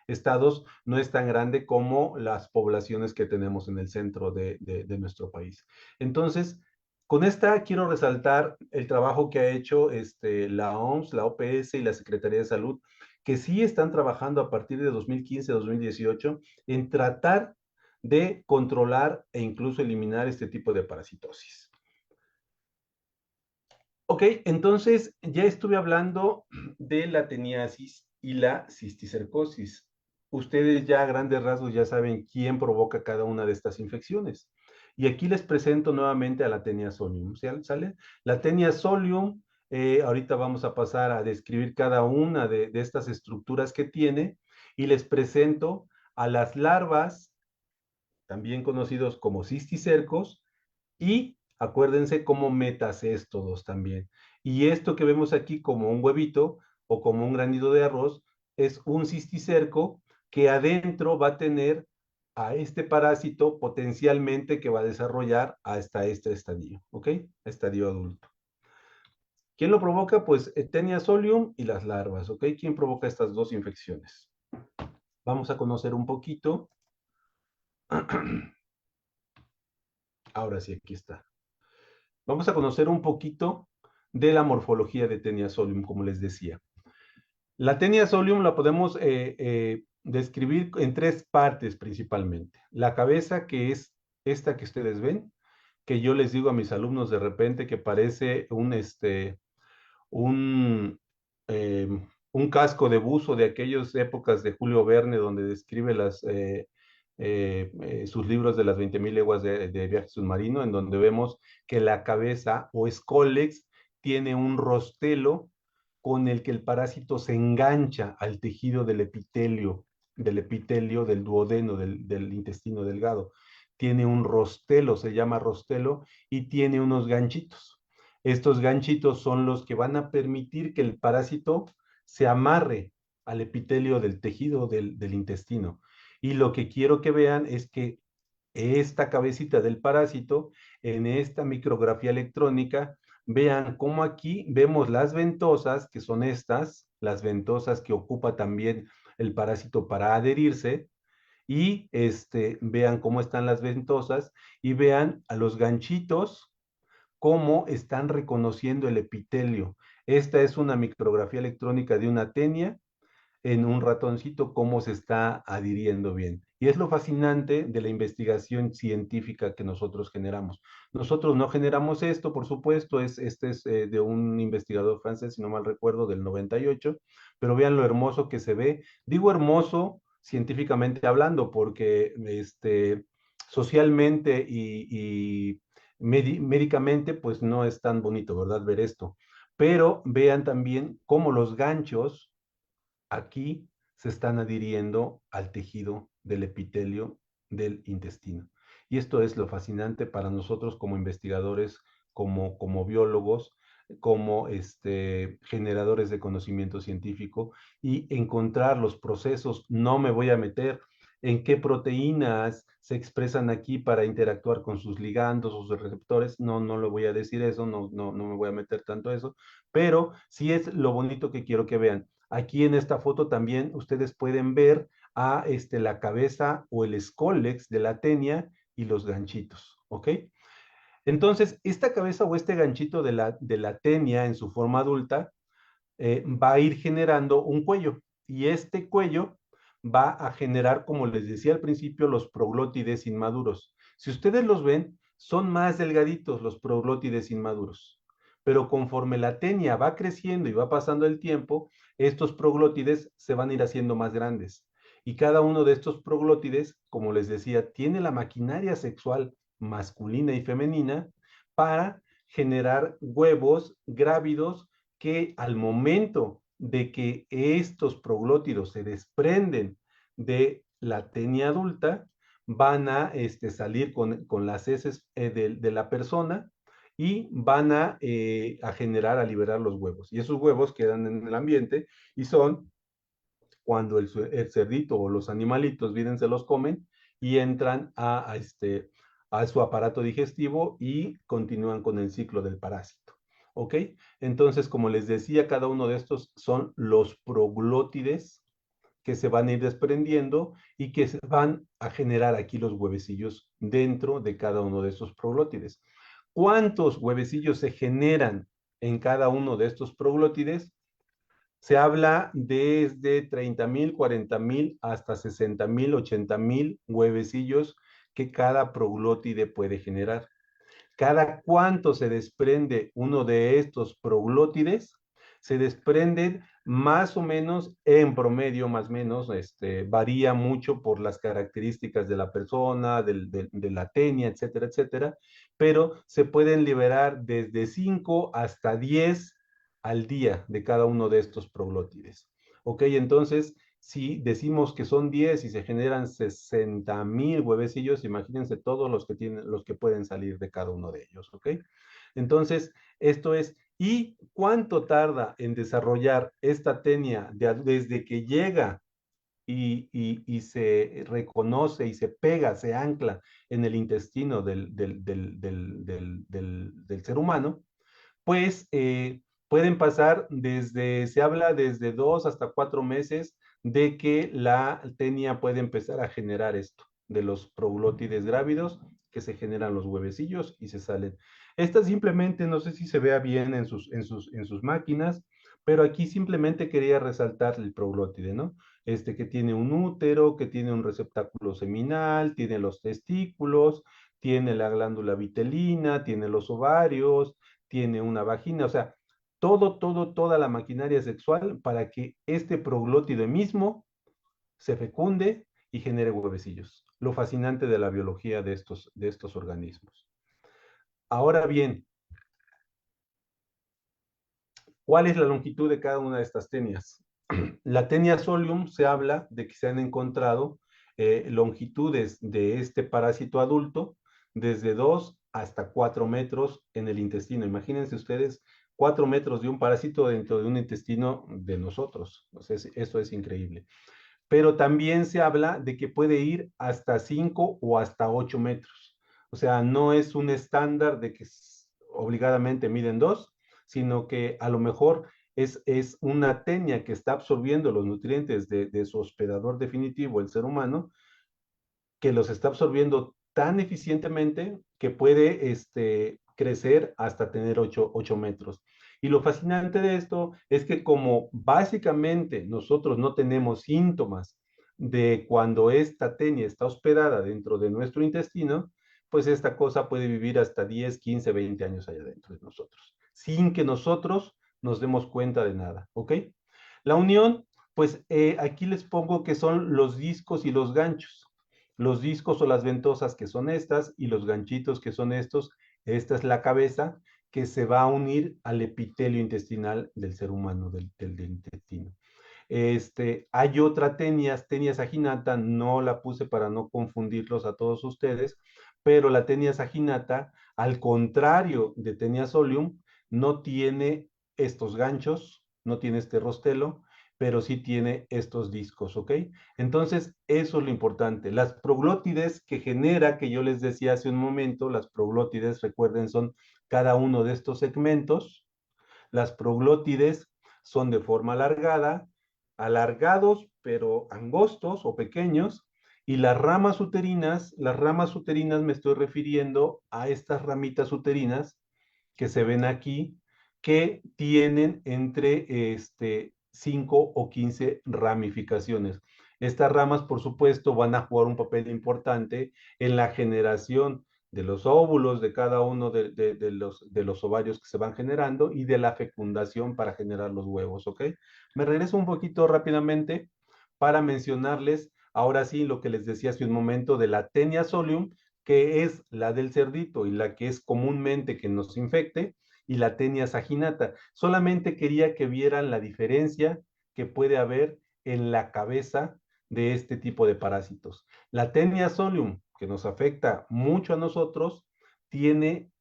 estados no es tan grande como las poblaciones que tenemos en el centro de nuestro país. Entonces, con esta quiero resaltar el trabajo que ha hecho la OMS, la OPS y la Secretaría de Salud, que sí están trabajando a partir de 2015-2018 en tratar de controlar e incluso eliminar este tipo de parasitosis. Ok, entonces ya estuve hablando de la teniasis y la cisticercosis. Ustedes ya a grandes rasgos ya saben quién provoca cada una de estas infecciones. Y aquí les presento nuevamente a la Taenia solium, ¿sale? La Taenia solium, ahorita vamos a pasar a describir cada una de estas estructuras que tiene y les presento a las larvas, también conocidos como cisticercos, y acuérdense como metacéstodos también. Y esto que vemos aquí como un huevito o como un granito de arroz es un cisticerco que adentro va a tener a este parásito potencialmente que va a desarrollar hasta este estadio, ¿ok? Estadio adulto. ¿Quién lo provoca? Pues Taenia solium y las larvas, ¿ok? ¿Quién provoca estas dos infecciones? Vamos a conocer un poquito. Ahora sí, aquí está. Vamos a conocer un poquito de la morfología de Taenia solium, como les decía. La Taenia solium la podemos describir en tres partes principalmente. La cabeza, que es esta que ustedes ven, que yo les digo a mis alumnos de repente que parece un, eh, un casco de buzo de aquellas épocas de Julio Verne, donde describe sus libros de las 20.000 leguas de viaje submarino, en donde vemos que la cabeza o escólex tiene un rostelo con el que el parásito se engancha al tejido del epitelio del duodeno, del intestino delgado. Tiene un rostelo, se llama rostelo, y tiene unos ganchitos. Estos ganchitos son los que van a permitir que el parásito se amarre al epitelio del tejido del intestino. Y lo que quiero que vean es que esta cabecita del parásito, en esta micrografía electrónica, vean cómo aquí vemos las ventosas, que son estas, las ventosas que ocupa también el parásito para adherirse, y vean cómo están las ventosas y vean a los ganchitos cómo están reconociendo el epitelio. Esta es una micrografía electrónica de una tenia en un ratoncito, cómo se está adhiriendo bien. Y es lo fascinante de la investigación científica que nosotros generamos. Nosotros no generamos esto, por supuesto, este es de un investigador francés, si no mal recuerdo, del 98, pero vean lo hermoso que se ve. Digo hermoso científicamente hablando, porque socialmente y médicamente, pues no es tan bonito, ¿verdad? Ver esto. Pero vean también cómo los ganchos aquí se están adhiriendo al tejido del epitelio del intestino. Y esto es lo fascinante para nosotros como investigadores, como biólogos, como generadores de conocimiento científico y encontrar los procesos. No me voy a meter en qué proteínas se expresan aquí para interactuar con sus ligandos o sus receptores. No, no lo voy a decir eso, no me voy a meter tanto a eso, pero sí es lo bonito que quiero que vean. Aquí en esta foto también ustedes pueden ver a la cabeza o el escólex de la tenia y los ganchitos, ¿ok? Entonces, esta cabeza o este ganchito de la tenia en su forma adulta va a ir generando un cuello y este cuello va a generar, como les decía al principio, los proglótides inmaduros. Si ustedes los ven, son más delgaditos los proglótides inmaduros, pero conforme la tenia va creciendo y va pasando el tiempo, estos proglótides se van a ir haciendo más grandes. Y cada uno de estos proglótides, como les decía, tiene la maquinaria sexual masculina y femenina para generar huevos grávidos que al momento de que estos proglótidos se desprenden de la tenia adulta, van a salir con las heces de la persona y van a generar, a liberar los huevos. Y esos huevos quedan en el ambiente y son cuando el cerdito o los animalitos vienen, se los comen y entran a su aparato digestivo y continúan con el ciclo del parásito. ¿Ok? Entonces, como les decía, cada uno de estos son los proglótides que se van a ir desprendiendo y que se van a generar aquí los huevecillos dentro de cada uno de estos proglótides. ¿Cuántos huevecillos se generan en cada uno de estos proglótides? Se habla desde 30,000, 40,000 hasta 60,000, 80,000 huevecillos que cada proglótide puede generar. ¿Cada cuánto se desprende uno de estos proglótides? Se desprenden más o menos en promedio, más o menos, varía mucho por las características de la persona, de la tenia, etcétera, etcétera, pero se pueden liberar desde 5 hasta 10 al día de cada uno de estos proglótides. ¿Ok? Entonces, si decimos que son 10 y se generan 60,000 huevecillos, imagínense todos los que pueden salir de cada uno de ellos, ¿ok? Entonces, esto es, ¿y cuánto tarda en desarrollar esta tenia desde que llega y se reconoce y se pega, se ancla en el intestino del ser humano? Pues pueden pasar se habla desde 2 hasta 4 meses de que la tenia puede empezar a generar esto, de los proglótides grávidos, que se generan los huevecillos y se salen. Esta simplemente, no sé si se vea bien en sus máquinas, pero aquí simplemente quería resaltar el proglótide, ¿no? Que tiene un útero, que tiene un receptáculo seminal, tiene los testículos, tiene la glándula vitelina, tiene los ovarios, tiene una vagina, o sea, toda la maquinaria sexual para que este proglótide mismo se fecunde y genere huevecillos. Lo fascinante de la biología de estos organismos. Ahora bien, ¿cuál es la longitud de cada una de estas tenias? La tenia solium se habla de que se han encontrado longitudes de este parásito adulto desde 2 hasta 4 metros en el intestino. Imagínense ustedes 4 metros de un parásito dentro de un intestino de nosotros. O sea, eso es increíble. Pero también se habla de que puede ir hasta 5 o hasta 8 metros. O sea, no es un estándar de que obligadamente miden 2, sino que a lo mejor es una tenia que está absorbiendo los nutrientes de su hospedador definitivo, el ser humano, que los está absorbiendo tan eficientemente que puede crecer hasta tener 8 metros. Y lo fascinante de esto es que como básicamente nosotros no tenemos síntomas de cuando esta tenia está hospedada dentro de nuestro intestino, pues esta cosa puede vivir hasta 10, 15, 20 años allá dentro de nosotros, sin que nosotros nos demos cuenta de nada, ¿ok? La unión, pues aquí les pongo que son los discos y los ganchos. Los discos o las ventosas que son estas y los ganchitos que son estos. Esta es la cabeza que se va a unir al epitelio intestinal del ser humano, del intestino. Hay otra tenia saginata, no la puse para no confundirlos a todos ustedes, pero la tenia saginata, al contrario de tenia solium, no tiene estos ganchos, no tiene este rostelo, pero sí tiene estos discos, ¿ok? Entonces, eso es lo importante. Las proglótides que genera, que yo les decía hace un momento, las proglótides, recuerden, son cada uno de estos segmentos. Las proglótides son de forma alargada, alargados pero angostos o pequeños, y las ramas uterinas me estoy refiriendo a estas ramitas uterinas que se ven aquí, que tienen entre 5 o 15 ramificaciones. Estas ramas, por supuesto, van a jugar un papel importante en la generación de los óvulos de cada uno de los ovarios que se van generando y de la fecundación para generar los huevos, ¿ok? Me regreso un poquito rápidamente para mencionarles ahora sí lo que les decía hace un momento de la tenia solium, que es la del cerdito y la que es comúnmente que nos infecte, y la Tenia saginata. Solamente quería que vieran la diferencia que puede haber en la cabeza de este tipo de parásitos. La Tenia solium, que nos afecta mucho a nosotros, tiene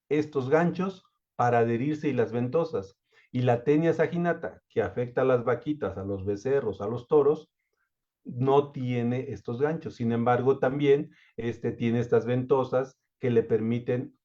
estos ganchos para adherirse y las ventosas. Y la Tenia saginata, que afecta a las vaquitas, a los becerros, a los toros, no tiene estos ganchos. Sin embargo, también tiene estas ventosas que le permiten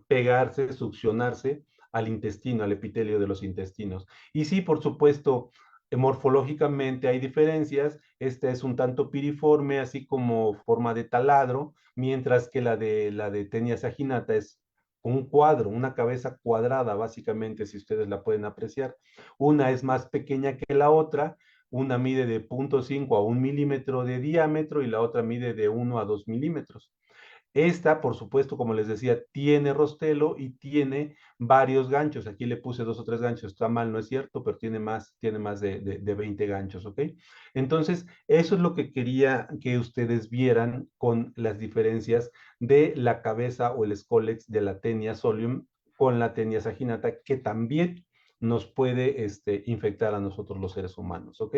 pegarse, succionarse al intestino, al epitelio de los intestinos. Y sí, por supuesto, morfológicamente hay diferencias. Esta es un tanto piriforme, así como forma de taladro, mientras que la de Tenia saginata es un cuadro, una cabeza cuadrada, básicamente, si ustedes la pueden apreciar. Una es más pequeña que la otra, una mide de 0.5 a 1 milímetro de diámetro y la otra mide de 1 a 2 milímetros. Esta, por supuesto, como les decía, tiene rostelo y tiene varios ganchos. Aquí le puse 2 o 3 ganchos. Está mal, no es cierto, pero tiene más de 20 ganchos, ¿ok? Entonces, eso es lo que quería que ustedes vieran con las diferencias de la cabeza o el escólex de la Tenia solium con la Tenia saginata, que también nos puede infectar a nosotros los seres humanos, ¿ok?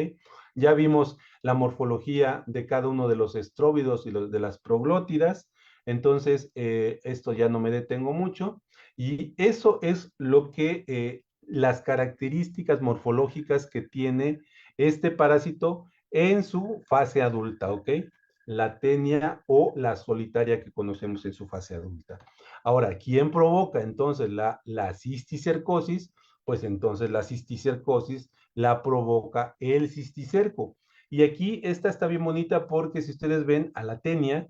Ya vimos la morfología de cada uno de los estróbidos y de las proglótidas. Entonces, esto ya no me detengo mucho. Y eso es lo que las características morfológicas que tiene este parásito en su fase adulta, ¿ok? La tenia o la solitaria que conocemos en su fase adulta. Ahora, ¿quién provoca entonces la cisticercosis? Pues entonces la cisticercosis la provoca el cisticerco. Y aquí esta está bien bonita porque si ustedes ven a la tenia,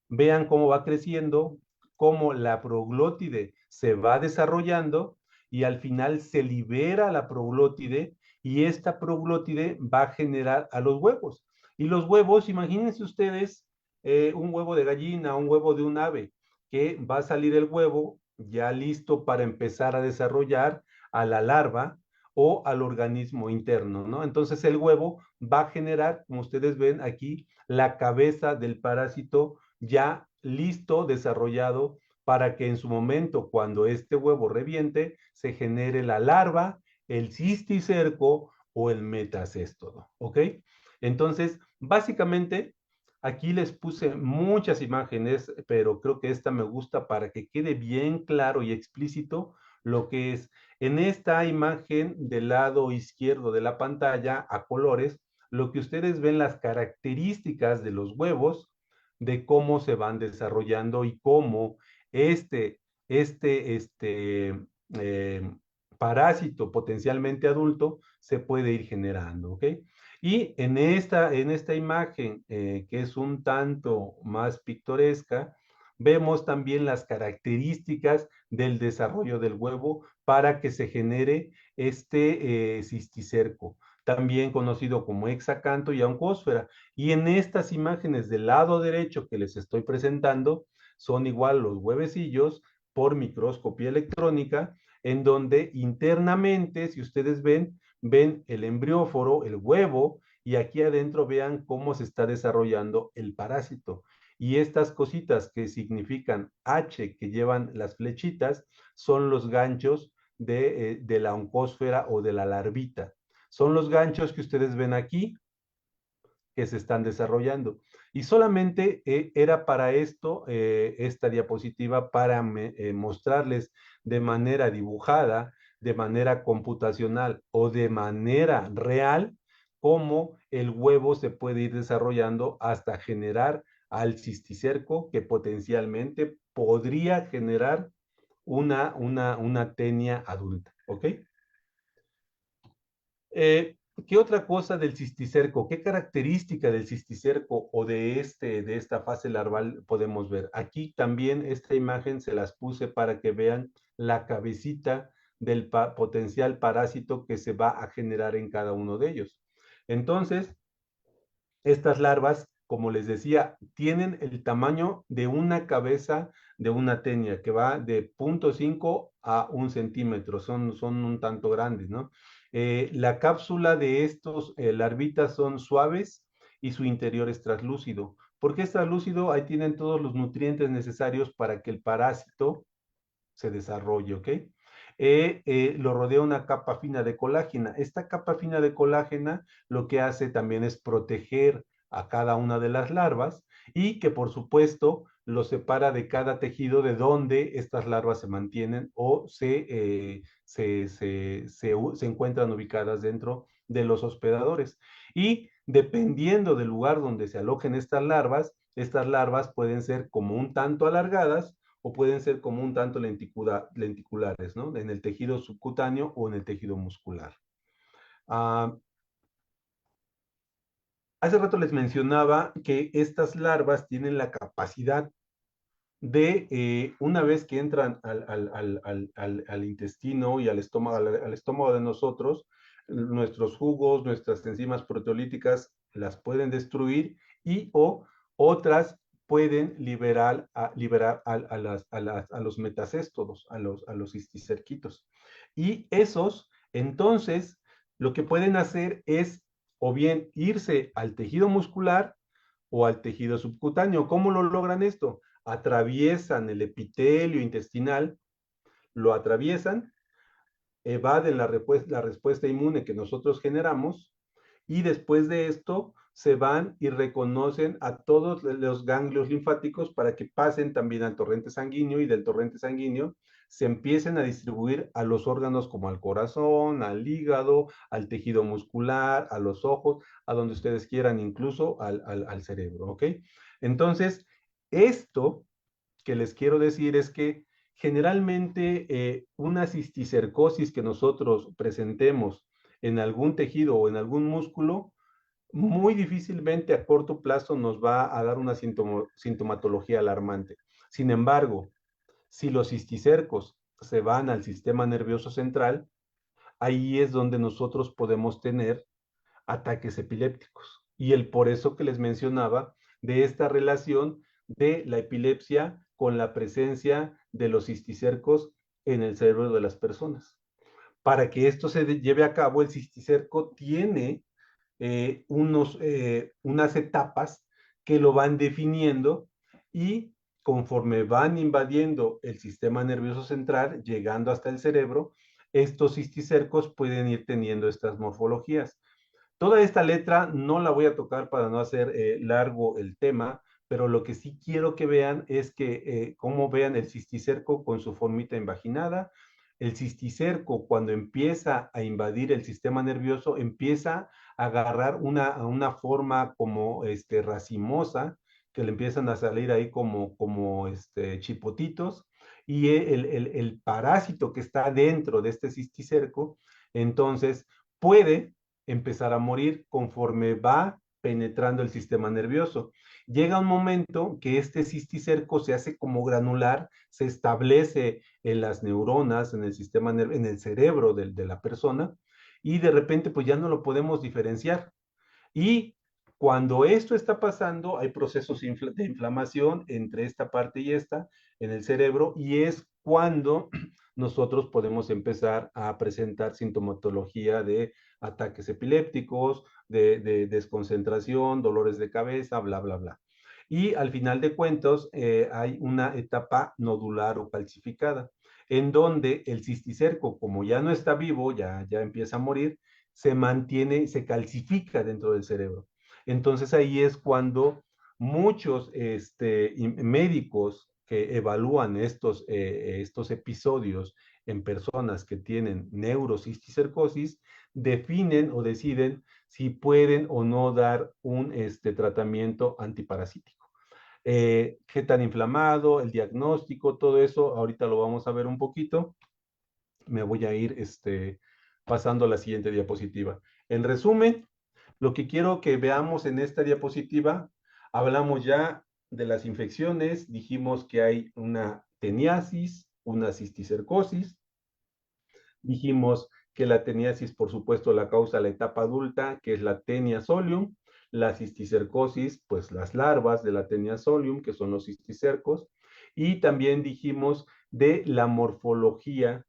vean cómo va creciendo, cómo la proglótide se va desarrollando y al final se libera la proglótide y esta proglótide va a generar a los huevos. Y los huevos, imagínense ustedes un huevo de gallina, un huevo de un ave, que va a salir el huevo ya listo para empezar a desarrollar a la larva o al organismo interno, ¿no? Entonces el huevo va a generar, como ustedes ven aquí, la cabeza del parásito ya listo, desarrollado, para que en su momento, cuando este huevo reviente, se genere la larva, el cisticerco o el metacéstodo, ¿ok? Entonces, básicamente, aquí les puse muchas imágenes, pero creo que esta me gusta para que quede bien claro y explícito lo que es. En esta imagen del lado izquierdo de la pantalla, a colores, lo que ustedes ven las características de los huevos, de cómo se van desarrollando y cómo este, este, este eh, parásito potencialmente adulto se puede ir generando, ¿ok? Y en esta imagen, que es un tanto más pictoresca, vemos también las características del desarrollo del huevo para que se genere este cisticerco, también conocido como hexacanto y oncósfera. Y en estas imágenes del lado derecho que les estoy presentando, son igual los huevecillos por microscopía electrónica, en donde internamente, si ustedes ven el embrióforo, el huevo, y aquí adentro vean cómo se está desarrollando el parásito. Y estas cositas que significan H, que llevan las flechitas, son los ganchos de la oncósfera o de la larvita. Son los ganchos que ustedes ven aquí, que se están desarrollando. Y solamente era para esto, esta diapositiva, para mostrarles de manera dibujada, de manera computacional o de manera real, cómo el huevo se puede ir desarrollando hasta generar al cisticerco, que potencialmente podría generar una tenia adulta, ¿ok? Eh, ¿Qué otra cosa del cisticerco? ¿Qué característica del cisticerco o de esta fase larval podemos ver? Aquí también esta imagen se las puse para que vean la cabecita del potencial parásito que se va a generar en cada uno de ellos. Entonces, estas larvas, como les decía, tienen el tamaño de una cabeza de una tenia, que va de 0.5 a 1 centímetro, son un tanto grandes, ¿no? La cápsula de estos larvitas son suaves y su interior es translúcido. ¿Por qué es translúcido? Ahí tienen todos los nutrientes necesarios para que el parásito se desarrolle, ¿ok? lo rodea una capa fina de colágena. Esta capa fina de colágena lo que hace también es proteger a cada una de las larvas y que por supuesto lo separa de cada tejido de donde estas larvas se mantienen o se encuentran ubicadas dentro de los hospedadores. Y dependiendo del lugar donde se alojen estas larvas pueden ser como un tanto alargadas o pueden ser como un tanto lenticulares, ¿no? En el tejido subcutáneo o en el tejido muscular. Ah, hace rato les mencionaba que estas larvas tienen la capacidad de, una vez que entran al intestino y al estómago de nosotros, nuestros jugos, nuestras enzimas proteolíticas las pueden destruir y o otras pueden liberar a los metacéstodos, a los cisticerquitos. Y esos, entonces, lo que pueden hacer es o bien irse al tejido muscular o al tejido subcutáneo. ¿Cómo lo logran esto? Atraviesan el epitelio intestinal, lo atraviesan, evaden la respuesta inmune que nosotros generamos y después de esto se van y reconocen a todos los ganglios linfáticos para que pasen también al torrente sanguíneo y del torrente sanguíneo se empiecen a distribuir a los órganos como al corazón, al hígado, al tejido muscular, a los ojos, a donde ustedes quieran, incluso al cerebro, ¿ok? Entonces, esto que les quiero decir es que generalmente una cisticercosis que nosotros presentemos en algún tejido o en algún músculo, muy difícilmente a corto plazo nos va a dar una sintomatología alarmante. Sin embargo, si los cisticercos se van al sistema nervioso central, ahí es donde nosotros podemos tener ataques epilépticos. Y el por eso que les mencionaba de esta relación de la epilepsia con la presencia de los cisticercos en el cerebro de las personas. Para que esto se lleve a cabo, el cisticerco tiene unas etapas que lo van definiendo y conforme van invadiendo el sistema nervioso central, llegando hasta el cerebro, estos cisticercos pueden ir teniendo estas morfologías. Toda esta letra no la voy a tocar para no hacer largo el tema, pero lo que sí quiero que vean es que, cómo vean el cisticerco con su formita invaginada. El cisticerco, cuando empieza a invadir el sistema nervioso, empieza a agarrar una forma como racimosa, que le empiezan a salir ahí como chipotitos, y el parásito que está dentro de este cisticerco, entonces puede empezar a morir conforme va penetrando el sistema nervioso. Llega un momento que este cisticerco se hace como granular, se establece en las neuronas, en el sistema, en el cerebro de la persona, y de repente pues ya no lo podemos diferenciar. Y cuando esto está pasando, hay procesos de inflamación entre esta parte y esta en el cerebro, y es cuando nosotros podemos empezar a presentar sintomatología de ataques epilépticos, de desconcentración, dolores de cabeza, bla, bla, bla. Y al final de cuentos hay una etapa nodular o calcificada, en donde el cisticerco, como ya no está vivo, ya empieza a morir, se mantiene, se calcifica dentro del cerebro. Entonces ahí es cuando muchos médicos que evalúan estos episodios en personas que tienen neurocisticercosis definen o deciden si pueden o no dar un tratamiento antiparasítico. Qué tan inflamado, el diagnóstico, todo eso, ahorita lo vamos a ver un poquito. Me voy a ir pasando a la siguiente diapositiva. En resumen, lo que quiero que veamos en esta diapositiva, hablamos ya de las infecciones, dijimos que hay una teniasis, una cisticercosis, dijimos que la teniasis, por supuesto, la causa la etapa adulta, que es la tenia solium, la cisticercosis, pues las larvas de la tenia solium, que son los cisticercos, y también dijimos de la morfología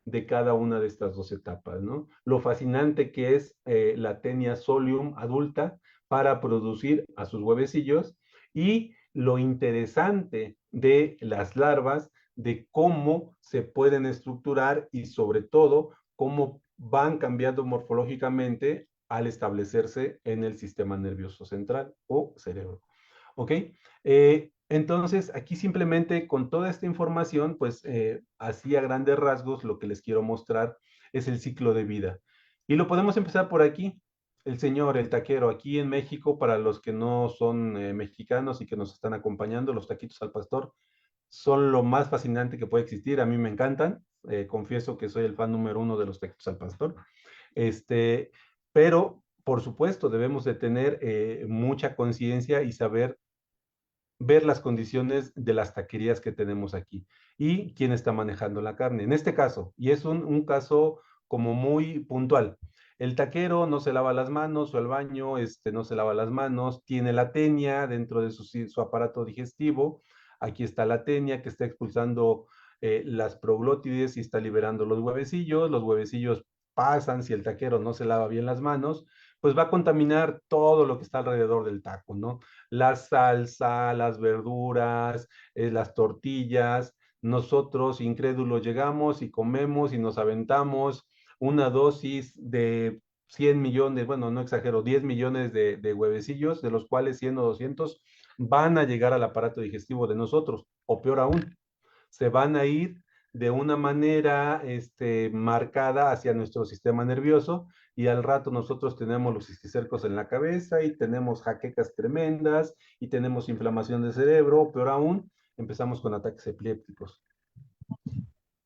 de cada una de estas dos etapas, ¿no? Lo fascinante que es la tenia solium adulta para producir a sus huevecillos y lo interesante de las larvas de cómo se pueden estructurar y sobre todo cómo van cambiando morfológicamente al establecerse en el sistema nervioso central o cerebro. ¿Ok? Entonces, aquí simplemente con toda esta información, pues así a grandes rasgos, lo que les quiero mostrar es el ciclo de vida. Y lo podemos empezar por aquí. El señor, el taquero, aquí en México, para los que no son mexicanos y que nos están acompañando, los taquitos al pastor son lo más fascinante que puede existir. A mí me encantan. Confieso que soy el fan número uno de los taquitos al pastor. Este, pero, por supuesto, debemos de tener mucha conciencia y saber ver las condiciones de las taquerías que tenemos aquí y quién está manejando la carne. En este caso, y es un caso como muy puntual, el taquero no se lava las manos o el baño no se lava las manos, tiene la tenia dentro de su aparato digestivo, aquí está la tenia que está expulsando las proglótides y está liberando los huevecillos pasan, si el taquero no se lava bien las manos, pues va a contaminar todo lo que está alrededor del taco, ¿no? La salsa, las verduras, las tortillas. Nosotros, incrédulos, llegamos y comemos y nos aventamos una dosis de 100 millones, bueno, no exagero, 10 millones de huevecillos, de los cuales 100 o 200 van a llegar al aparato digestivo de nosotros, o peor aún, se van a ir de una manera marcada hacia nuestro sistema nervioso y al rato nosotros tenemos los cisticercos en la cabeza y tenemos jaquecas tremendas y tenemos inflamación del cerebro, peor aún, empezamos con ataques epilépticos.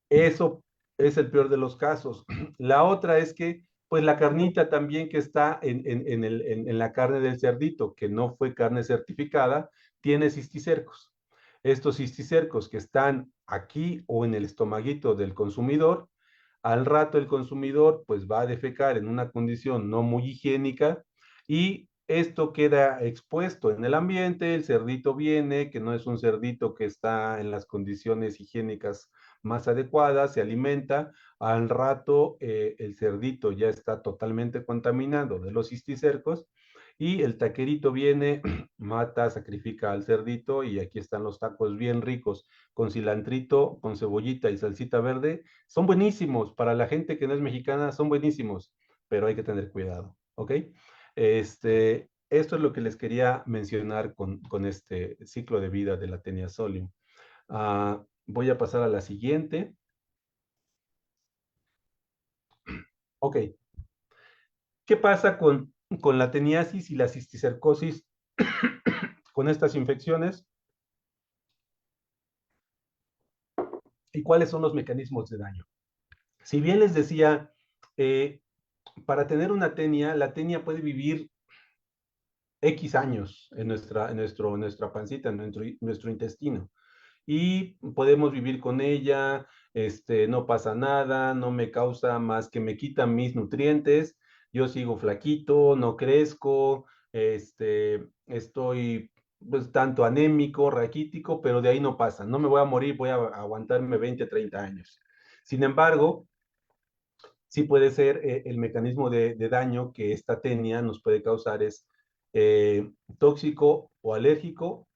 Eso es el peor de los casos. La otra es que, pues la carnita también que está en la carne del cerdito, que no fue carne certificada, tiene cisticercos. Estos cisticercos que están aquí o en el estomaguito del consumidor, al rato el consumidor pues va a defecar en una condición no muy higiénica y esto queda expuesto en el ambiente, el cerdito viene, que no es un cerdito que está en las condiciones higiénicas más adecuadas, se alimenta, al rato el cerdito ya está totalmente contaminado de los cisticercos y el taquerito viene, mata, sacrifica al cerdito y aquí están los tacos bien ricos con cilantrito, con cebollita y salsita verde. Son buenísimos, para la gente que no es mexicana son buenísimos, pero hay que tener cuidado, ¿ok? Esto es lo que les quería mencionar con este ciclo de vida de la Tenia solium. Voy a pasar a la siguiente. Ok. ¿Qué pasa con la teniasis y la cisticercosis con estas infecciones? ¿Y cuáles son los mecanismos de daño? Si bien les decía, para tener una tenia, la tenia puede vivir X años en nuestra pancita, en nuestro intestino. Y podemos vivir con ella, no pasa nada, no me causa más que me quitan mis nutrientes, yo sigo flaquito, no crezco, estoy pues tanto anémico, raquítico, pero de ahí no pasa, no me voy a morir, voy a aguantarme 20, 30 años. Sin embargo, sí puede ser el mecanismo de daño que esta tenia nos puede causar es tóxico o alérgico,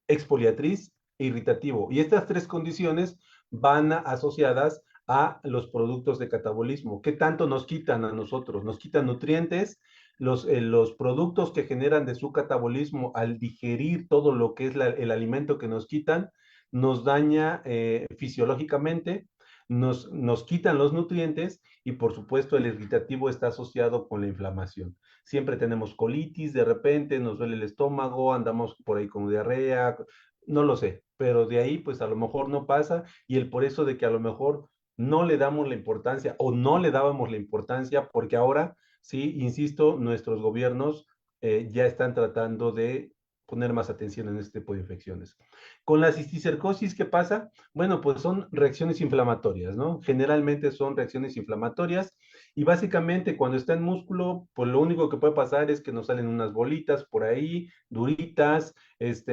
exfoliatriz e irritativo. Y estas tres condiciones van asociadas a los productos de catabolismo. ¿Qué tanto nos quitan a nosotros? Nos quitan nutrientes, los productos que generan de su catabolismo al digerir todo lo que es el alimento que nos quitan, nos daña fisiológicamente, nos quitan los nutrientes y por supuesto el irritativo está asociado con la inflamación. Siempre tenemos colitis, de repente nos duele el estómago, andamos por ahí con diarrea, no lo sé, pero de ahí pues a lo mejor no pasa y el por eso de que a lo mejor no le damos la importancia o no le dábamos la importancia porque ahora, sí, insisto, nuestros gobiernos ya están tratando de poner más atención en este tipo de infecciones. Con la cisticercosis, ¿qué pasa? Bueno, pues son reacciones inflamatorias, ¿no? Generalmente son reacciones inflamatorias y básicamente cuando está en músculo, pues lo único que puede pasar es que nos salen unas bolitas por ahí, duritas,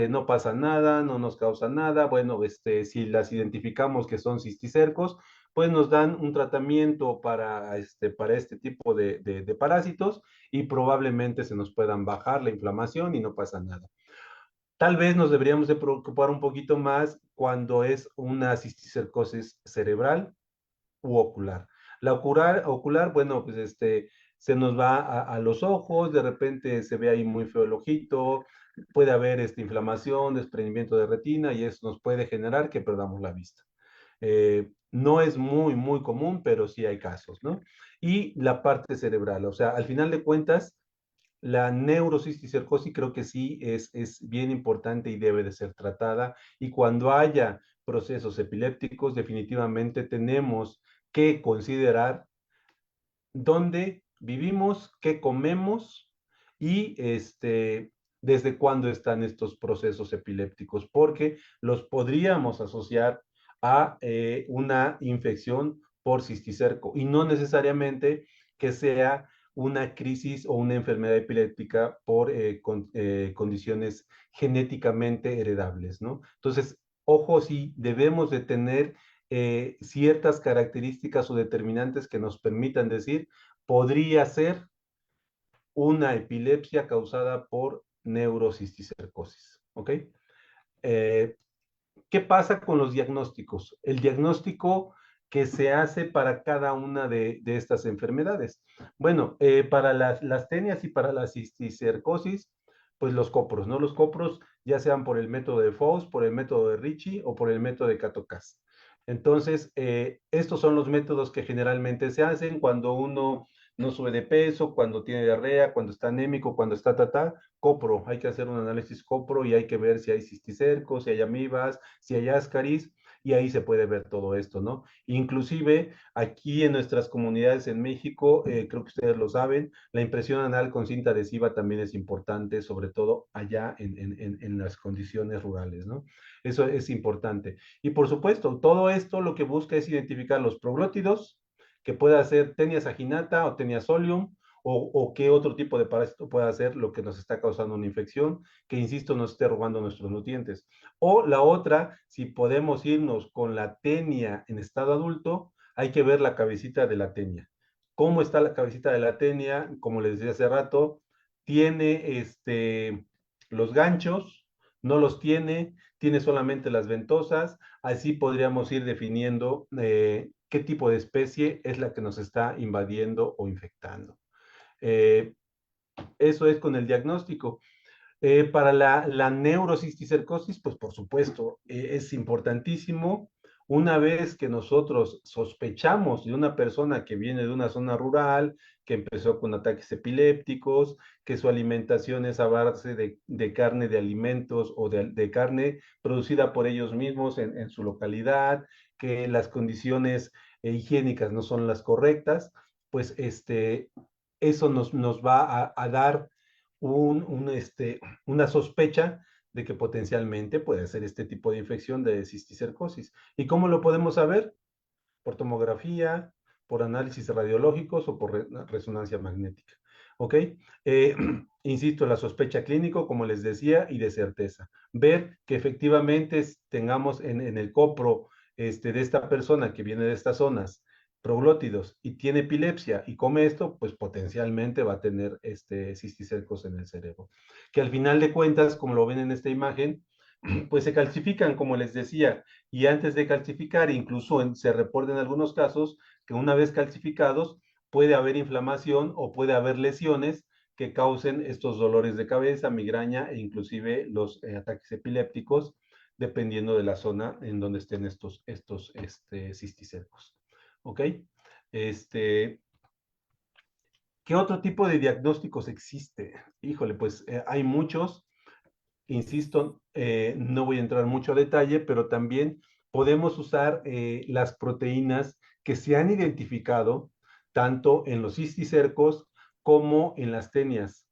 no pasa nada, no nos causa nada. Bueno, si las identificamos que son cisticercos, pues nos dan un tratamiento para este tipo de parásitos y probablemente se nos puedan bajar la inflamación y no pasa nada. Tal vez nos deberíamos de preocupar un poquito más cuando es una cisticercosis cerebral u ocular. La ocular, bueno, pues se nos va a los ojos, de repente se ve ahí muy feo el ojito, puede haber inflamación, desprendimiento de retina y eso nos puede generar que perdamos la vista. No es muy común, pero sí hay casos, ¿no? Y la parte cerebral, o sea, al final de cuentas, la neurocisticercosis creo que sí es bien importante y debe de ser tratada. Y cuando haya procesos epilépticos, definitivamente tenemos que considerar dónde vivimos, qué comemos y desde cuándo están estos procesos epilépticos, porque los podríamos asociar a una infección por cisticerco y no necesariamente que sea una crisis o una enfermedad epiléptica por condiciones genéticamente heredables, ¿no? Entonces, ojo, sí, debemos de tener ciertas características o determinantes que nos permitan decir, podría ser una epilepsia causada por neurocisticercosis, ¿ok? Eh, ¿Qué pasa con los diagnósticos? El diagnóstico que se hace para cada una de estas enfermedades. Bueno, para las tenias y para la cisticercosis, pues los copros, ¿no? Los copros, ya sean por el método de Faust, por el método de Ricci o por el método de Cato-Cas. Entonces, estos son los métodos que generalmente se hacen cuando uno no sube de peso, cuando tiene diarrea, cuando está anémico, cuando está copro. Hay que hacer un análisis copro y hay que ver si hay cisticercos, si hay amibas, si hay ascaris, y ahí se puede ver todo esto, ¿no? Inclusive aquí en nuestras comunidades en México, creo que ustedes lo saben, la impresión anal con cinta adhesiva también es importante, sobre todo allá en las condiciones rurales, ¿no? Eso es importante. Y por supuesto, todo esto lo que busca es identificar los proglótidos, que pueda ser tenia saginata o tenia solium, o qué otro tipo de parásito puede ser lo que nos está causando una infección, que insisto, nos esté robando nuestros nutrientes. O la otra, si podemos irnos con la tenia en estado adulto, hay que ver la cabecita de la tenia. ¿Cómo está la cabecita de la tenia? Como les decía hace rato, tiene los ganchos, no los tiene solamente las ventosas, así podríamos ir definiendo qué tipo de especie es la que nos está invadiendo o infectando. Eh, Eso es con el diagnóstico. Para la neurocisticercosis, pues por supuesto, es importantísimo. Una vez que nosotros sospechamos de una persona que viene de una zona rural, que empezó con ataques epilépticos, que su alimentación es a base de carne de alimentos o de carne producida por ellos mismos en su localidad, que las condiciones higiénicas no son las correctas, pues eso nos va a dar una sospecha de que potencialmente puede ser este tipo de infección de cisticercosis. ¿Y cómo lo podemos saber? Por tomografía, por análisis radiológicos o por resonancia magnética. ¿Ok? Eh, Insisto, la sospecha clínico, como les decía, y de certeza. Ver que efectivamente tengamos en el copro de esta persona que viene de estas zonas proglótidos y tiene epilepsia y come esto, pues potencialmente va a tener cisticercos en el cerebro. Que al final de cuentas, como lo ven en esta imagen, pues se calcifican, como les decía, y antes de calcificar, incluso se reportan algunos casos que una vez calcificados puede haber inflamación o puede haber lesiones que causen estos dolores de cabeza, migraña e inclusive los ataques epilépticos, dependiendo de la zona en donde estén estos cisticercos. ¿Ok? Este, ¿Qué otro tipo de diagnósticos existe? Híjole, pues hay muchos. Insisto, no voy a entrar mucho a detalle, pero también podemos usar las proteínas que se han identificado tanto en los cisticercos como en las tenias,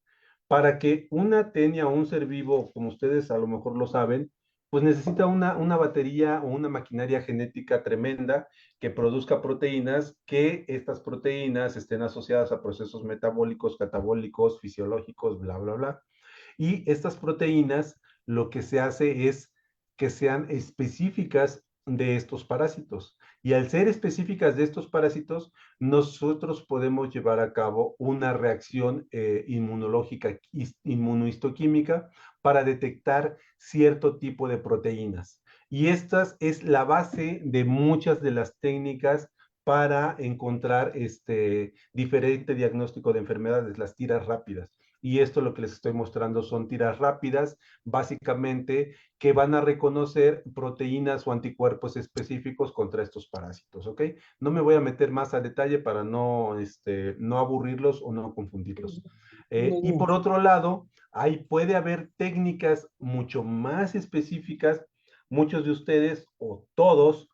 para que una tenia o un ser vivo, como ustedes a lo mejor lo saben, pues necesita una batería o una maquinaria genética tremenda que produzca proteínas, que estas proteínas estén asociadas a procesos metabólicos, catabólicos, fisiológicos, bla, bla, bla. Y estas proteínas lo que se hace es que sean específicas de estos parásitos. Y al ser específicas de estos parásitos, nosotros podemos llevar a cabo una reacción inmunológica, inmunohistoquímica, para detectar cierto tipo de proteínas. Y esta es la base de muchas de las técnicas para encontrar diferente diagnóstico de enfermedades, las tiras rápidas. Y esto lo que les estoy mostrando son tiras rápidas, básicamente, que van a reconocer proteínas o anticuerpos específicos contra estos parásitos, ¿ok? No me voy a meter más a detalle para no aburrirlos o no confundirlos. Muy Y bien. por otro lado, ahí puede haber técnicas mucho más específicas. Muchos de ustedes o todos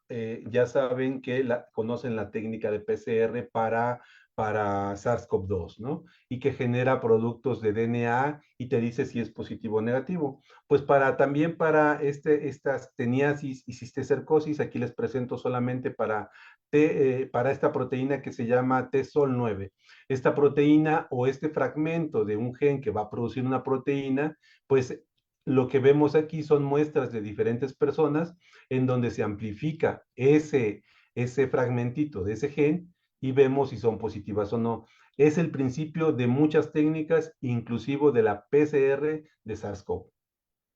ya saben que conocen la técnica de PCR para SARS-CoV-2, ¿no? Y que genera productos de DNA y te dice si es positivo o negativo. Pues también para estas teniasis y cisticercosis, aquí les presento solamente para esta proteína que se llama T-Sol9. Esta proteína o este fragmento de un gen que va a producir una proteína, pues lo que vemos aquí son muestras de diferentes personas en donde se amplifica ese fragmentito de ese gen y vemos si son positivas o no. Es el principio de muchas técnicas, inclusive de la PCR de SARS-CoV.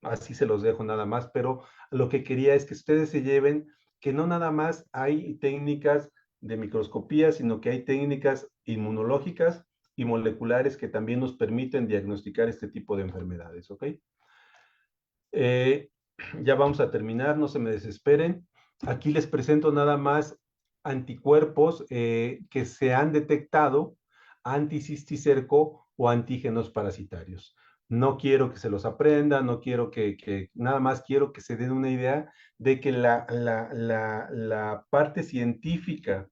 Así se los dejo nada más, pero lo que quería es que ustedes se lleven que no nada más hay técnicas de microscopía, sino que hay técnicas inmunológicas y moleculares que también nos permiten diagnosticar este tipo de enfermedades, ¿ok? Eh, ya vamos a terminar, no se me desesperen. Aquí les presento nada más anticuerpos que se han detectado, anticisticerco o antígenos parasitarios. No quiero que se los aprendan, no quiero nada más quiero que se den una idea de que la parte científica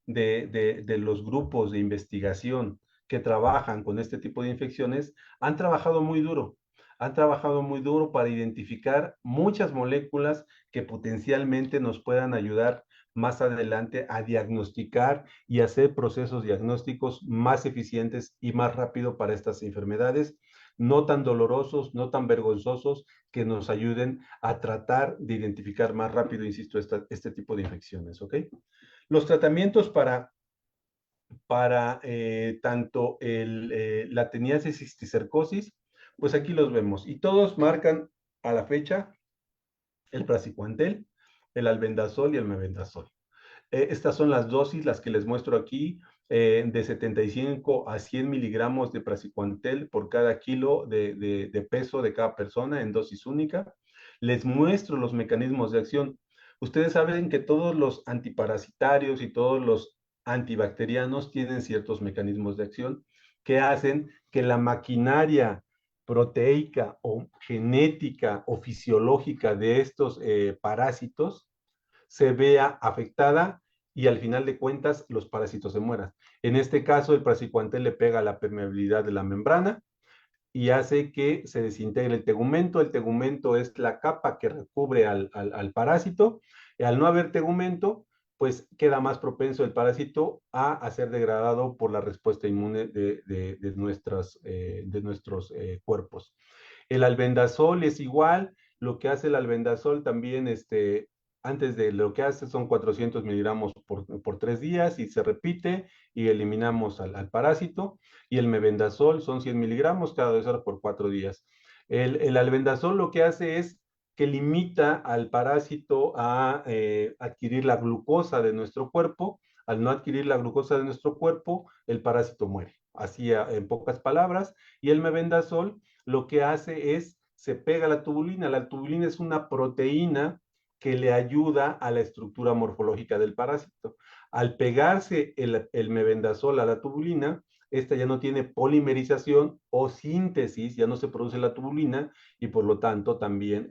de los grupos de investigación que trabajan con este tipo de infecciones han trabajado muy duro para identificar muchas moléculas que potencialmente nos puedan ayudar más adelante a diagnosticar y hacer procesos diagnósticos más eficientes y más rápido para estas enfermedades, no tan dolorosos, no tan vergonzosos, que nos ayuden a tratar de identificar más rápido, insisto, este tipo de infecciones, ¿ok? Los tratamientos para tanto la teniasis y cisticercosis, pues aquí los vemos. Y todos marcan a la fecha el praziquantel, el albendazol y el mebendazol. Estas son las dosis, las que les muestro aquí, de 75 a 100 miligramos de praziquantel por cada kilo de peso de cada persona en dosis única. Les muestro los mecanismos de acción. Ustedes saben que todos los antiparasitarios y todos los antibacterianos tienen ciertos mecanismos de acción que hacen que la maquinaria proteica o genética o fisiológica de estos parásitos se vea afectada y al final de cuentas los parásitos se mueran. En este caso, el praziquantel le pega a la permeabilidad de la membrana y hace que se desintegre el tegumento. El tegumento es la capa que recubre al parásito. Y al no haber tegumento, pues queda más propenso el parásito a ser degradado por la respuesta inmune de nuestros cuerpos. El albendazol es igual, lo que hace el albendazol también, antes de lo que hace son 400 miligramos por 3 días y se repite y eliminamos al parásito. Y el mebendazol son 100 miligramos cada 2 horas por 4 días. El albendazol lo que hace es que limita al parásito a adquirir la glucosa de nuestro cuerpo. Al no adquirir la glucosa de nuestro cuerpo, el parásito muere. Así en pocas palabras. Y el mebendazol lo que hace es, se pega a la tubulina. La tubulina es una proteína que le ayuda a la estructura morfológica del parásito. Al pegarse el mebendazol a la tubulina, esta ya no tiene polimerización o síntesis, ya no se produce la tubulina y por lo tanto también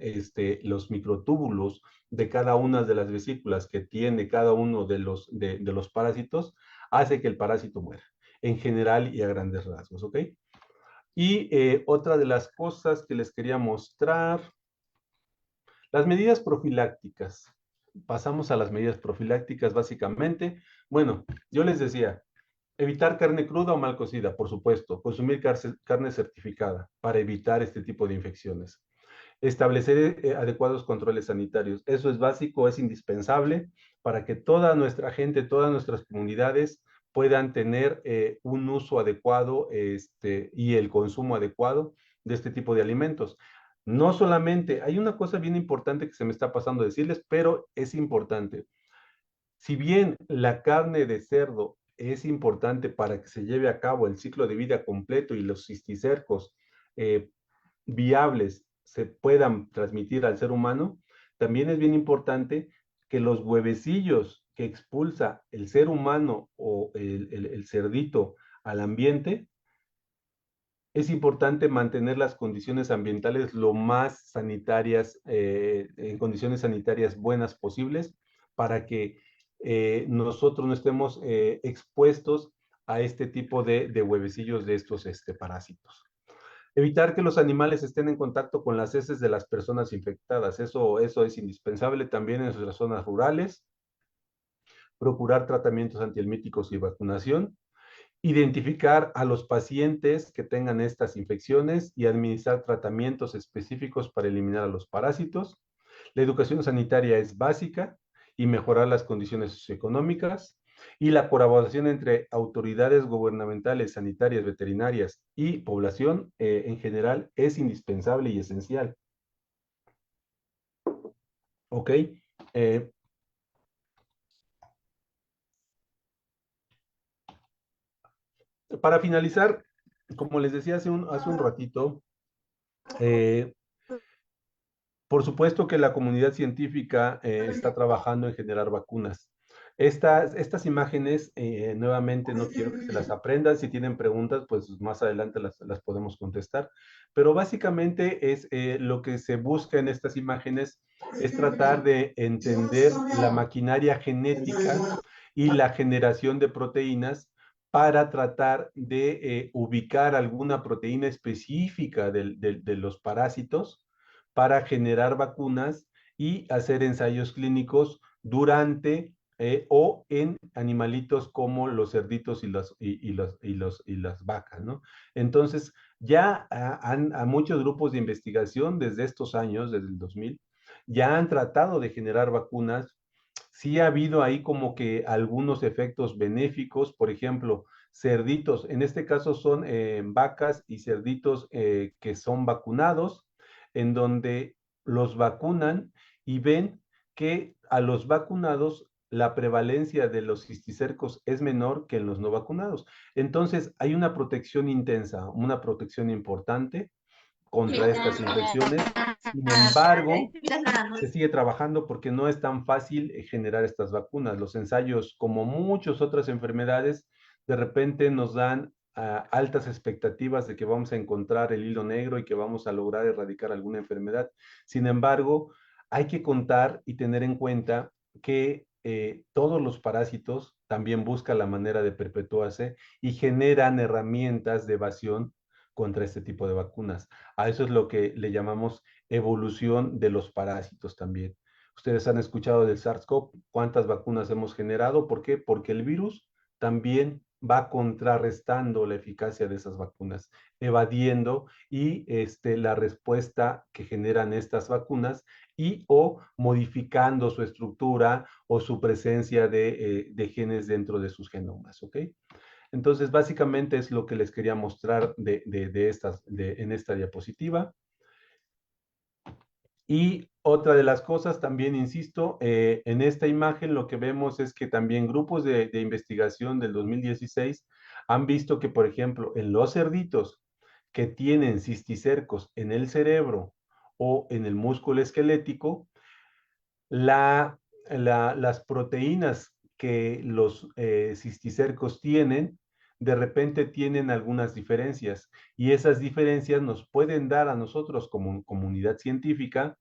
los microtúbulos de cada una de las vesículas que tiene cada uno de los parásitos hace que el parásito muera, en general y a grandes rasgos, ¿ok? Y otra de las cosas que les quería mostrar, las medidas profilácticas. Pasamos a las medidas profilácticas básicamente. Bueno, yo les decía, evitar carne cruda o mal cocida, por supuesto. Consumir carne certificada para evitar este tipo de infecciones. Establecer adecuados controles sanitarios. Eso es básico, es indispensable para que toda nuestra gente, todas nuestras comunidades puedan tener un uso adecuado y el consumo adecuado de este tipo de alimentos. No solamente, hay una cosa bien importante que se me está pasando a decirles, pero es importante. Si bien la carne de cerdo es importante para que se lleve a cabo el ciclo de vida completo y los cisticercos eh, viables se puedan transmitir al ser humano, también es bien importante que los huevecillos que expulsa el ser humano o el cerdito al ambiente, es importante mantener las condiciones ambientales lo más sanitarias, en condiciones sanitarias buenas posibles, para que nosotros no estemos expuestos a este tipo de huevecillos de estos parásitos. Evitar que los animales estén en contacto con las heces de las personas infectadas. Eso es indispensable también en las zonas rurales. Procurar tratamientos antihelmínticos y vacunación. Identificar a los pacientes que tengan estas infecciones y administrar tratamientos específicos para eliminar a los parásitos. La educación sanitaria es básica y mejorar las condiciones socioeconómicas. Y la colaboración entre autoridades gubernamentales, sanitarias, veterinarias y población en general es indispensable y esencial. ¿Ok? Eh, para finalizar, como les decía hace un ratito, eh, por supuesto que la comunidad científica está trabajando en generar vacunas. Estas imágenes, nuevamente, no quiero que se las aprendan. Si tienen preguntas, pues más adelante las podemos contestar. Pero básicamente es lo que se busca en estas imágenes es tratar de entender la maquinaria genética y la generación de proteínas para tratar de ubicar alguna proteína específica de los parásitos para generar vacunas y hacer ensayos clínicos durante o en animalitos como los cerditos y las vacas, ¿no? Entonces, ya a muchos grupos de investigación desde estos años, desde el 2000, ya han tratado de generar vacunas. Sí ha habido ahí como que algunos efectos benéficos, por ejemplo, cerditos, en este caso son vacas y cerditos que son vacunados, en donde los vacunan y ven que a los vacunados la prevalencia de los cisticercos es menor que en los no vacunados. Entonces, hay una protección intensa, una protección importante contra estas infecciones. Sin embargo, se sigue trabajando porque no es tan fácil generar estas vacunas. Los ensayos, como muchas otras enfermedades, de repente nos dan altas expectativas de que vamos a encontrar el hilo negro y que vamos a lograr erradicar alguna enfermedad. Sin embargo, hay que contar y tener en cuenta que todos los parásitos también buscan la manera de perpetuarse y generan herramientas de evasión contra este tipo de vacunas. A eso es lo que le llamamos evolución de los parásitos también. Ustedes han escuchado del SARS-CoV, cuántas vacunas hemos generado, ¿por qué? Porque el virus también va contrarrestando la eficacia de esas vacunas, evadiendo y la respuesta que generan estas vacunas y o modificando su estructura o su presencia de genes dentro de sus genomas, ¿ok? Entonces, básicamente es lo que les quería mostrar en esta diapositiva. Y otra de las cosas, también insisto, en esta imagen lo que vemos es que también grupos de investigación del 2016 han visto que, por ejemplo, en los cerditos que tienen cisticercos en el cerebro o en el músculo esquelético, la, las proteínas que los cisticercos tienen, de repente tienen algunas diferencias y esas diferencias nos pueden dar a nosotros como comunidad científica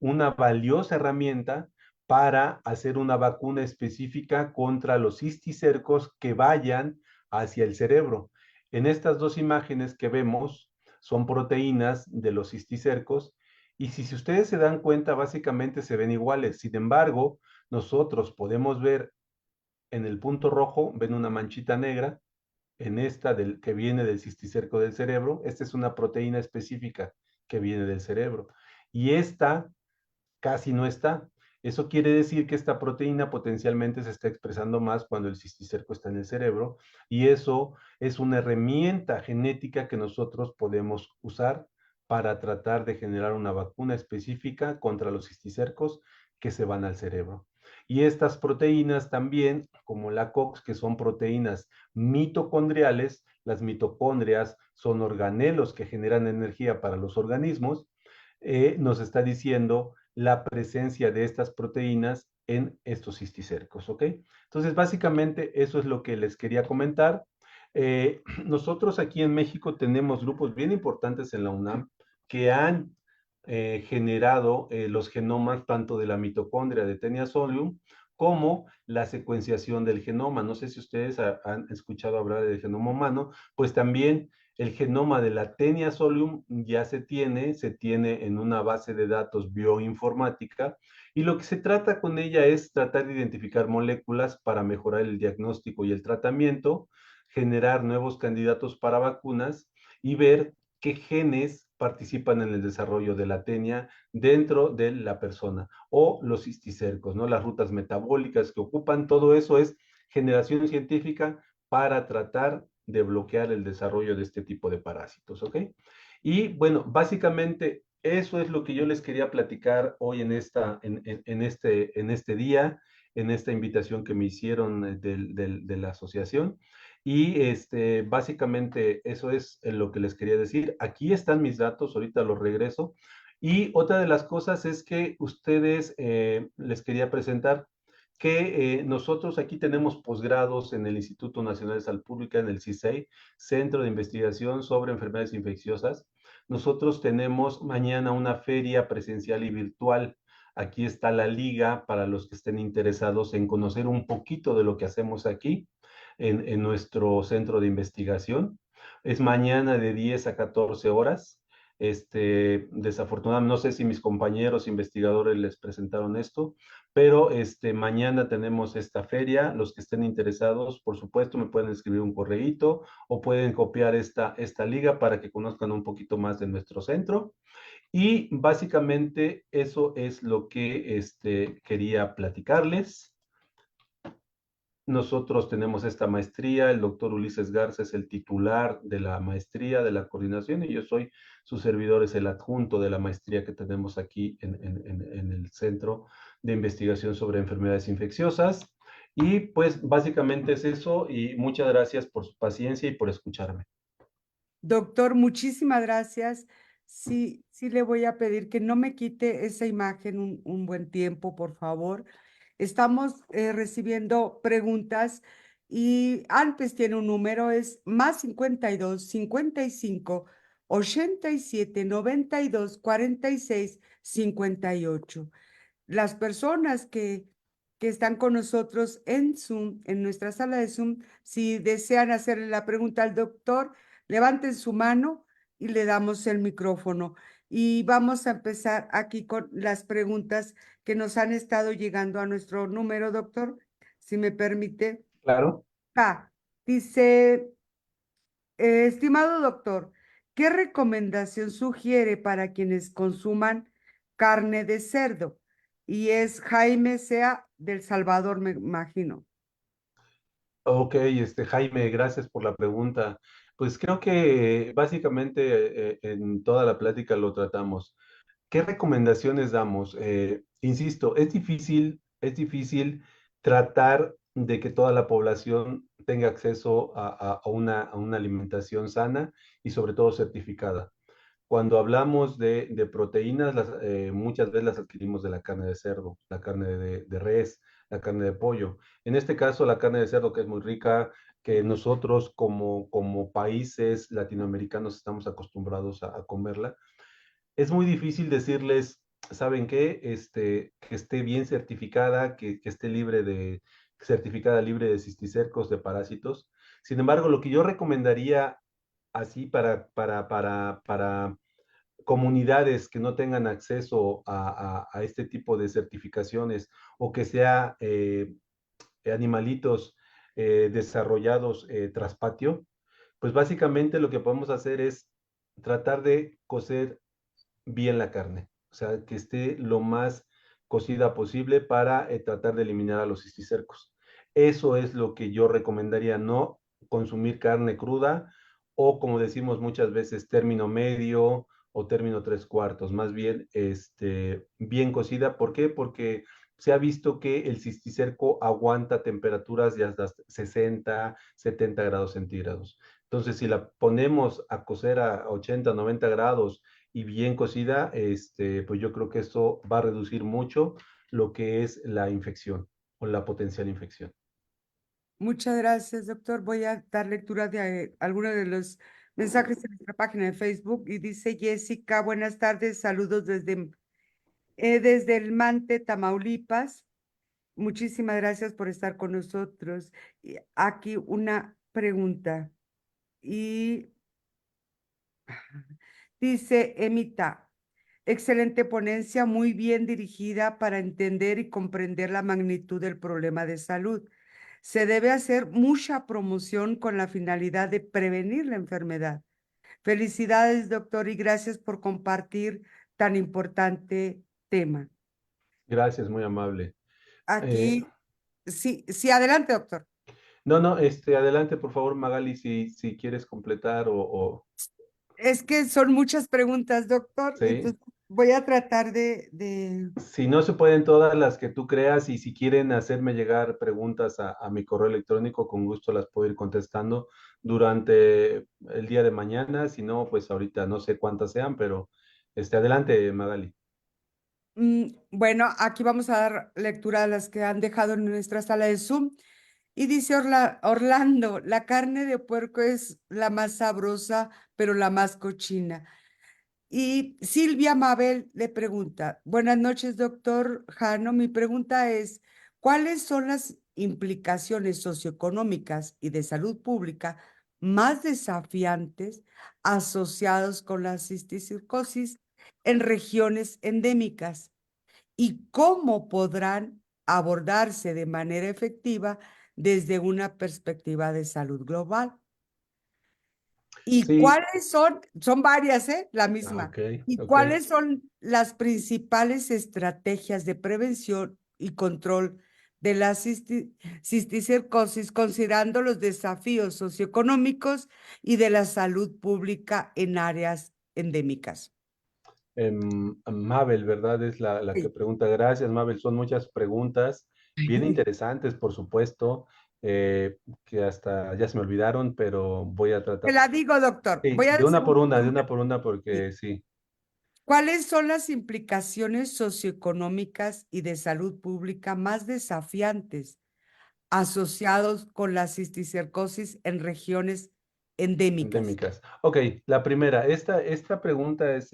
una valiosa herramienta para hacer una vacuna específica contra los cisticercos que vayan hacia el cerebro. En estas dos imágenes que vemos son proteínas de los cisticercos y si ustedes se dan cuenta, básicamente se ven iguales. Sin embargo, nosotros podemos ver en el punto rojo, ven una manchita negra, en esta que viene del cisticerco del cerebro. Esta es una proteína específica que viene del cerebro. Y esta casi no está. Eso quiere decir que esta proteína potencialmente se está expresando más cuando el cisticerco está en el cerebro y eso es una herramienta genética que nosotros podemos usar para tratar de generar una vacuna específica contra los cisticercos que se van al cerebro. Y estas proteínas también, como la COX, que son proteínas mitocondriales, las mitocondrias son organelos que generan energía para los organismos, nos está diciendo la presencia de estas proteínas en estos cisticercos, ¿ok? Entonces, básicamente, eso es lo que les quería comentar. Nosotros aquí en México tenemos grupos bien importantes en la UNAM que han generado los genomas tanto de la mitocondria de Taenia solium como la secuenciación del genoma. No sé si ustedes han escuchado hablar del genoma humano, pues también el genoma de la Taenia solium ya se tiene en una base de datos bioinformática, y lo que se trata con ella es tratar de identificar moléculas para mejorar el diagnóstico y el tratamiento, generar nuevos candidatos para vacunas y ver qué genes participan en el desarrollo de la tenia dentro de la persona, o los cisticercos, ¿no? Las rutas metabólicas que ocupan, todo eso es generación científica para tratar de bloquear el desarrollo de este tipo de parásitos, ¿ok? Y bueno, básicamente eso es lo que yo les quería platicar hoy en este día, en esta invitación que me hicieron de la asociación. Y básicamente eso es lo que les quería decir. Aquí están mis datos, ahorita los regreso. Y otra de las cosas es que ustedes les quería presentar que nosotros aquí tenemos posgrados en el Instituto Nacional de Salud Pública, en el CISEI, Centro de Investigación sobre Enfermedades Infecciosas. Nosotros tenemos mañana una feria presencial y virtual. Aquí está la liga para los que estén interesados en conocer un poquito de lo que hacemos aquí en nuestro centro de investigación. Es mañana de 10 a 14 horas. Desafortunadamente, no sé si mis compañeros investigadores les presentaron esto, pero mañana tenemos esta feria. Los que estén interesados, por supuesto, me pueden escribir un correíto o pueden copiar esta liga para que conozcan un poquito más de nuestro centro. Y básicamente eso es lo que quería platicarles. Nosotros tenemos esta maestría, el doctor Ulises Garza es el titular de la maestría de la coordinación y yo soy su servidor, es el adjunto de la maestría que tenemos aquí en el Centro de Investigación sobre Enfermedades Infecciosas. Y pues básicamente es eso, y muchas gracias por su paciencia y por escucharme. Doctor, muchísimas gracias. Sí, sí le voy a pedir que no me quite esa imagen un buen tiempo, por favor. Estamos recibiendo preguntas y antes tiene un número, es más 52 55 87 92 46 58. Las personas que están con nosotros en Zoom, en nuestra sala de Zoom, si desean hacerle la pregunta al doctor, levanten su mano y le damos el micrófono. Y vamos a empezar aquí con las preguntas que nos han estado llegando a nuestro número, doctor, si me permite. Claro. Ah, dice, estimado doctor, ¿qué recomendación sugiere para quienes consuman carne de cerdo? Y es Jaime Sea del Salvador, me imagino. Ok, Jaime, gracias por la pregunta. Pues creo que básicamente en toda la plática lo tratamos. ¿Qué recomendaciones damos? Insisto, es difícil tratar de que toda la población tenga acceso a una alimentación sana y sobre todo certificada. Cuando hablamos de proteínas, muchas veces las adquirimos de la carne de cerdo, la carne de res, la carne de pollo. En este caso, la carne de cerdo, que es muy rica, que nosotros como países latinoamericanos estamos acostumbrados a comerla, es muy difícil decirles, ¿saben qué? Que esté bien certificada, que esté certificada libre de cisticercos, de parásitos. Sin embargo, lo que yo recomendaría así para comunidades que no tengan acceso a este tipo de certificaciones, o que sea animalitos desarrollados tras patio, pues básicamente lo que podemos hacer es tratar de cocer bien la carne, o sea, que esté lo más cocida posible para tratar de eliminar a los cisticercos. Eso es lo que yo recomendaría, no consumir carne cruda, o como decimos muchas veces, término medio, o término tres cuartos, más bien bien cocida. ¿Por qué? Porque se ha visto que el cisticerco aguanta temperaturas de hasta 60, 70 grados centígrados. Entonces, si la ponemos a cocer a 80, 90 grados y bien cocida, pues yo creo que esto va a reducir mucho lo que es la infección o la potencial infección. Muchas gracias, doctor. Voy a dar lectura de algunos de los mensajes de nuestra página de Facebook y dice Jessica, buenas tardes, saludos desde el Mante, Tamaulipas. Muchísimas gracias por estar con nosotros. Y aquí una pregunta. Y dice Emita, excelente ponencia, muy bien dirigida para entender y comprender la magnitud del problema de salud. Se debe hacer mucha promoción con la finalidad de prevenir la enfermedad. Felicidades, doctor, y gracias por compartir tan importante tema. Gracias, muy amable. Eh, Aquí, sí, sí, adelante, doctor. no, no, adelante, por favor, Magali, si quieres completar Es que son muchas preguntas, doctor, sí. entonces voy a tratar de... Si no se pueden todas las que tú creas y si quieren hacerme llegar preguntas a mi correo electrónico, con gusto las puedo ir contestando durante el día de mañana. Si no, pues ahorita no sé cuántas sean, pero adelante, Magali. Bueno, aquí vamos a dar lectura a las que han dejado en nuestra sala de Zoom. Y dice Orlando, la carne de puerco es la más sabrosa, pero la más cochina. Y Silvia Mabel le pregunta, buenas noches, doctor Jano. Mi pregunta es, ¿cuáles son las implicaciones socioeconómicas y de salud pública más desafiantes asociados con la cisticercosis en regiones endémicas? ¿Y cómo podrán abordarse de manera efectiva desde una perspectiva de salud global? ¿Y Sí, cuáles son varias, la misma, ok, y ok. cuáles son las principales estrategias de prevención y control de la cisticercosis, considerando los desafíos socioeconómicos y de la salud pública en áreas endémicas? Mabel, ¿verdad? Es la que Sí. pregunta. Gracias, Mabel. Son muchas preguntas, bien interesantes, por supuesto, que hasta ya se me olvidaron, pero voy a Te tratar. la digo, doctor. Sí, Voy a hacer un de resumen. una por una, Sí. porque sí. ¿Cuáles son las implicaciones socioeconómicas y de salud pública más desafiantes asociados con la cisticercosis en regiones endémicas? Endémicas. Ok, la primera, esta pregunta es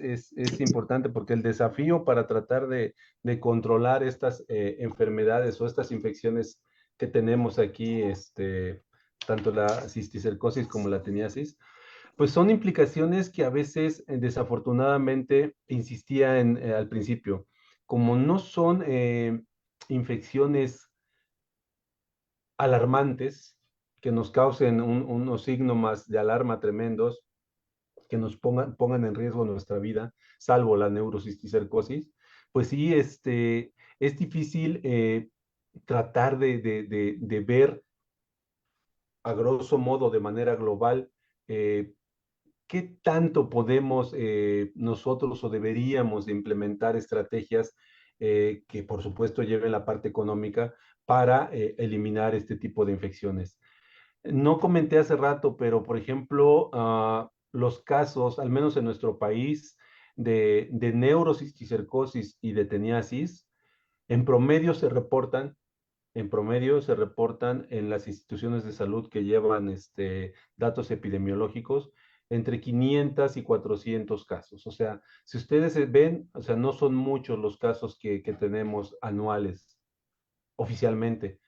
importante porque el desafío para tratar de controlar estas enfermedades o estas infecciones que tenemos aquí, tanto la cisticercosis como la teniasis, pues son implicaciones que a veces, desafortunadamente, insistía al principio, como no son infecciones alarmantes que nos causen unos signos de alarma tremendos, que nos pongan en riesgo nuestra vida, salvo la neurocisticercosis, pues sí, es difícil tratar de ver a grosso modo, de manera global, eh, qué tanto podemos nosotros o deberíamos de implementar estrategias que por supuesto lleven la parte económica para eliminar este tipo de infecciones. No comenté hace rato, pero por ejemplo, los casos, al menos en nuestro país, de neurocisticercosis y de teniasis, en promedio se reportan, en las instituciones de salud que llevan datos epidemiológicos entre 500 y 400 casos. O sea, si ustedes ven, o sea, no son muchos los casos que tenemos anuales oficialmente.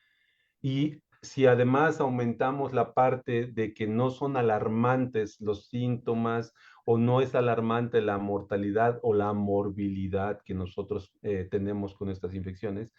Y si además aumentamos la parte de que no son alarmantes los síntomas o no es alarmante la mortalidad o la morbilidad que nosotros tenemos con estas infecciones,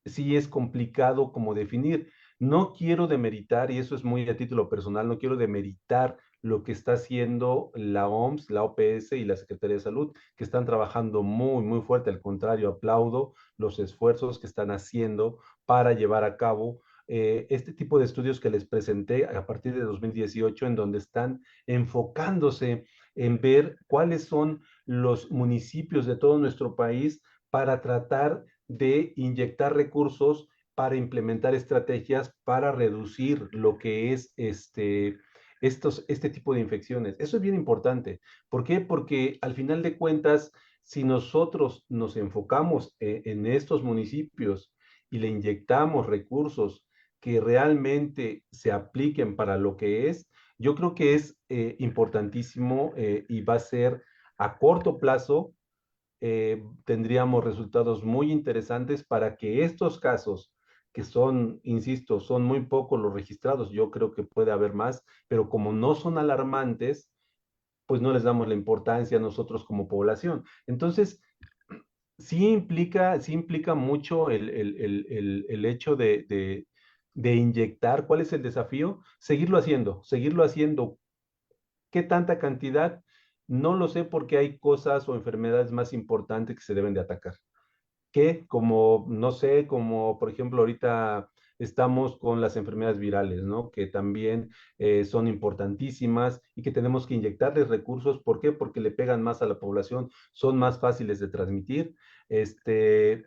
sí es complicado como definir. No quiero demeritar, y eso es muy a título personal, no quiero demeritar lo que está haciendo la OMS, la OPS y la Secretaría de Salud, que están trabajando muy, muy fuerte. Al contrario, aplaudo los esfuerzos que están haciendo para llevar a cabo este tipo de estudios que les presenté a partir de 2018, en donde están enfocándose en ver cuáles son los municipios de todo nuestro país para tratar de inyectar recursos para implementar estrategias para reducir lo que es este tipo de infecciones. Eso es bien importante. ¿Por qué? Porque al final de cuentas, si nosotros nos enfocamos en estos municipios y le inyectamos recursos que realmente se apliquen para lo que es, yo creo que es importantísimo y va a ser a corto plazo, tendríamos resultados muy interesantes para que estos casos, que son, insisto, son muy pocos los registrados, yo creo que puede haber más, pero como no son alarmantes, pues no les damos la importancia a nosotros como población. Entonces, sí implica mucho el hecho de inyectar. ¿Cuál es el desafío? Seguirlo haciendo, seguirlo haciendo. ¿Qué tanta cantidad? No lo sé porque hay cosas o enfermedades más importantes que se deben de atacar. ¿Qué? Como, no sé, como por ejemplo ahorita estamos con las enfermedades virales, ¿no? Que también son importantísimas y que tenemos que inyectarles recursos. ¿Por qué? Porque le pegan más a la población, son más fáciles de transmitir. Este,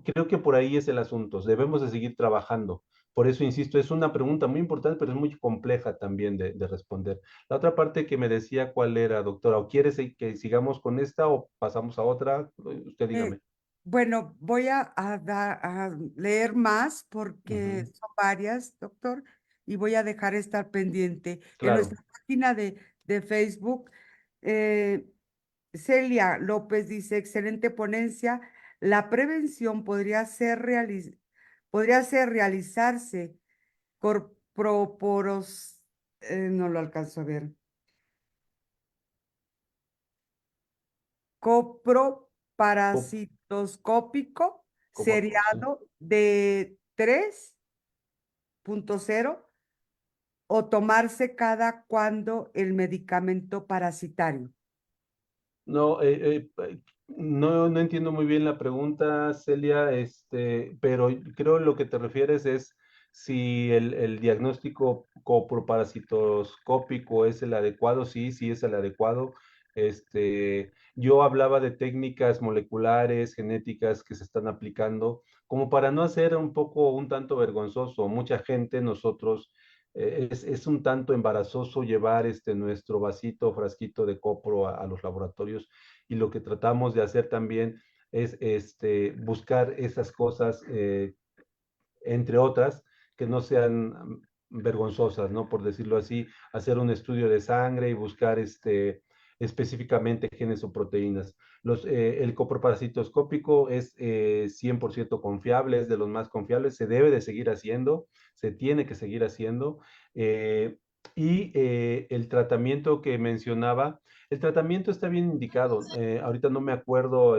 Creo que por ahí es el asunto. Debemos de seguir trabajando. Por eso, insisto, es una pregunta muy importante, pero es muy compleja también de responder. La otra parte que me decía, ¿cuál era, doctora? ¿O quiere que sigamos con esta o pasamos a otra? Usted Eh, dígame. bueno, voy a leer más porque Ujú. son varias, doctor, y voy a dejar estar pendiente. En Claro. nuestra página de Facebook, eh, Celia López dice, excelente ponencia. La prevención podría ser realizarse corpoporos, no lo alcanzo a ver, Co- coproparasitoscópico Sí. seriado de 3.0 o tomarse cada cuando el medicamento parasitario. No, no entiendo muy bien la pregunta, Celia, pero creo lo que te refieres es si el diagnóstico coproparasitoscópico es el adecuado. Sí, sí es el adecuado. Yo hablaba de técnicas moleculares, genéticas que se están aplicando, como para no hacer un tanto vergonzoso. Mucha gente, nosotros, es un tanto embarazoso llevar nuestro vasito, frasquito de copro a los laboratorios, y lo que tratamos de hacer también es buscar esas cosas, entre otras, que no sean vergonzosas, ¿no? Por decirlo así, hacer un estudio de sangre y buscar específicamente genes o proteínas. El coproparasitoscópico es 100% confiable, es de los más confiables, se debe de seguir haciendo, se tiene que seguir haciendo. eh, el tratamiento que mencionaba, el tratamiento está bien indicado. Ahorita no me acuerdo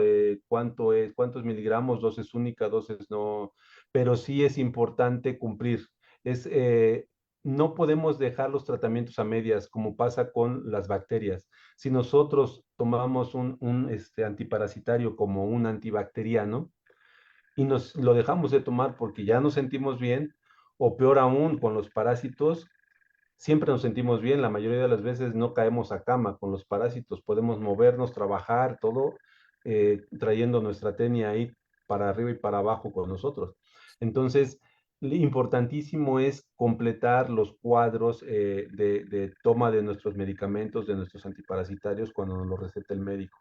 cuántos miligramos, dosis única, dosis no, pero sí es importante cumplir. Es, no podemos dejar los tratamientos a medias, como pasa con las bacterias. Si nosotros tomamos un antiparasitario como un antibacteriano y nos lo dejamos de tomar porque ya nos sentimos bien, o peor aún, con los parásitos, siempre nos sentimos bien, la mayoría de las veces no caemos a cama con los parásitos, podemos movernos, trabajar, todo, trayendo nuestra tenia ahí para arriba y para abajo con nosotros. Entonces, importantísimo es completar los cuadros de toma de nuestros medicamentos, de nuestros antiparasitarios cuando nos lo receta el médico.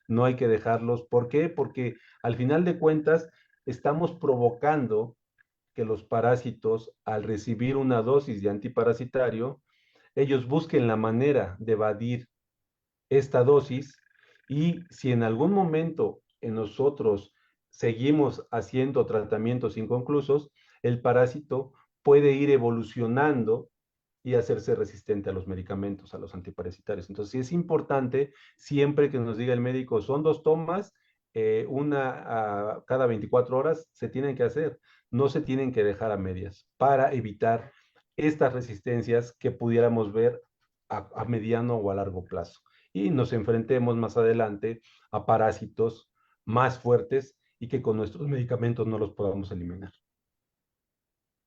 No hay que dejarlos. ¿Por qué? Porque al final de cuentas estamos provocando que los parásitos, al recibir una dosis de antiparasitario, ellos busquen la manera de evadir esta dosis, y si en algún momento en nosotros seguimos haciendo tratamientos inconclusos, el parásito puede ir evolucionando y hacerse resistente a los medicamentos, a los antiparasitarios. Entonces, sí es importante siempre que nos diga el médico, son 2 tomas, una a cada 24 horas, se tienen que hacer, no se tienen que dejar a medias para evitar estas resistencias que pudiéramos ver a mediano o a largo plazo, y nos enfrentemos más adelante a parásitos más fuertes y que con nuestros medicamentos no los podamos eliminar.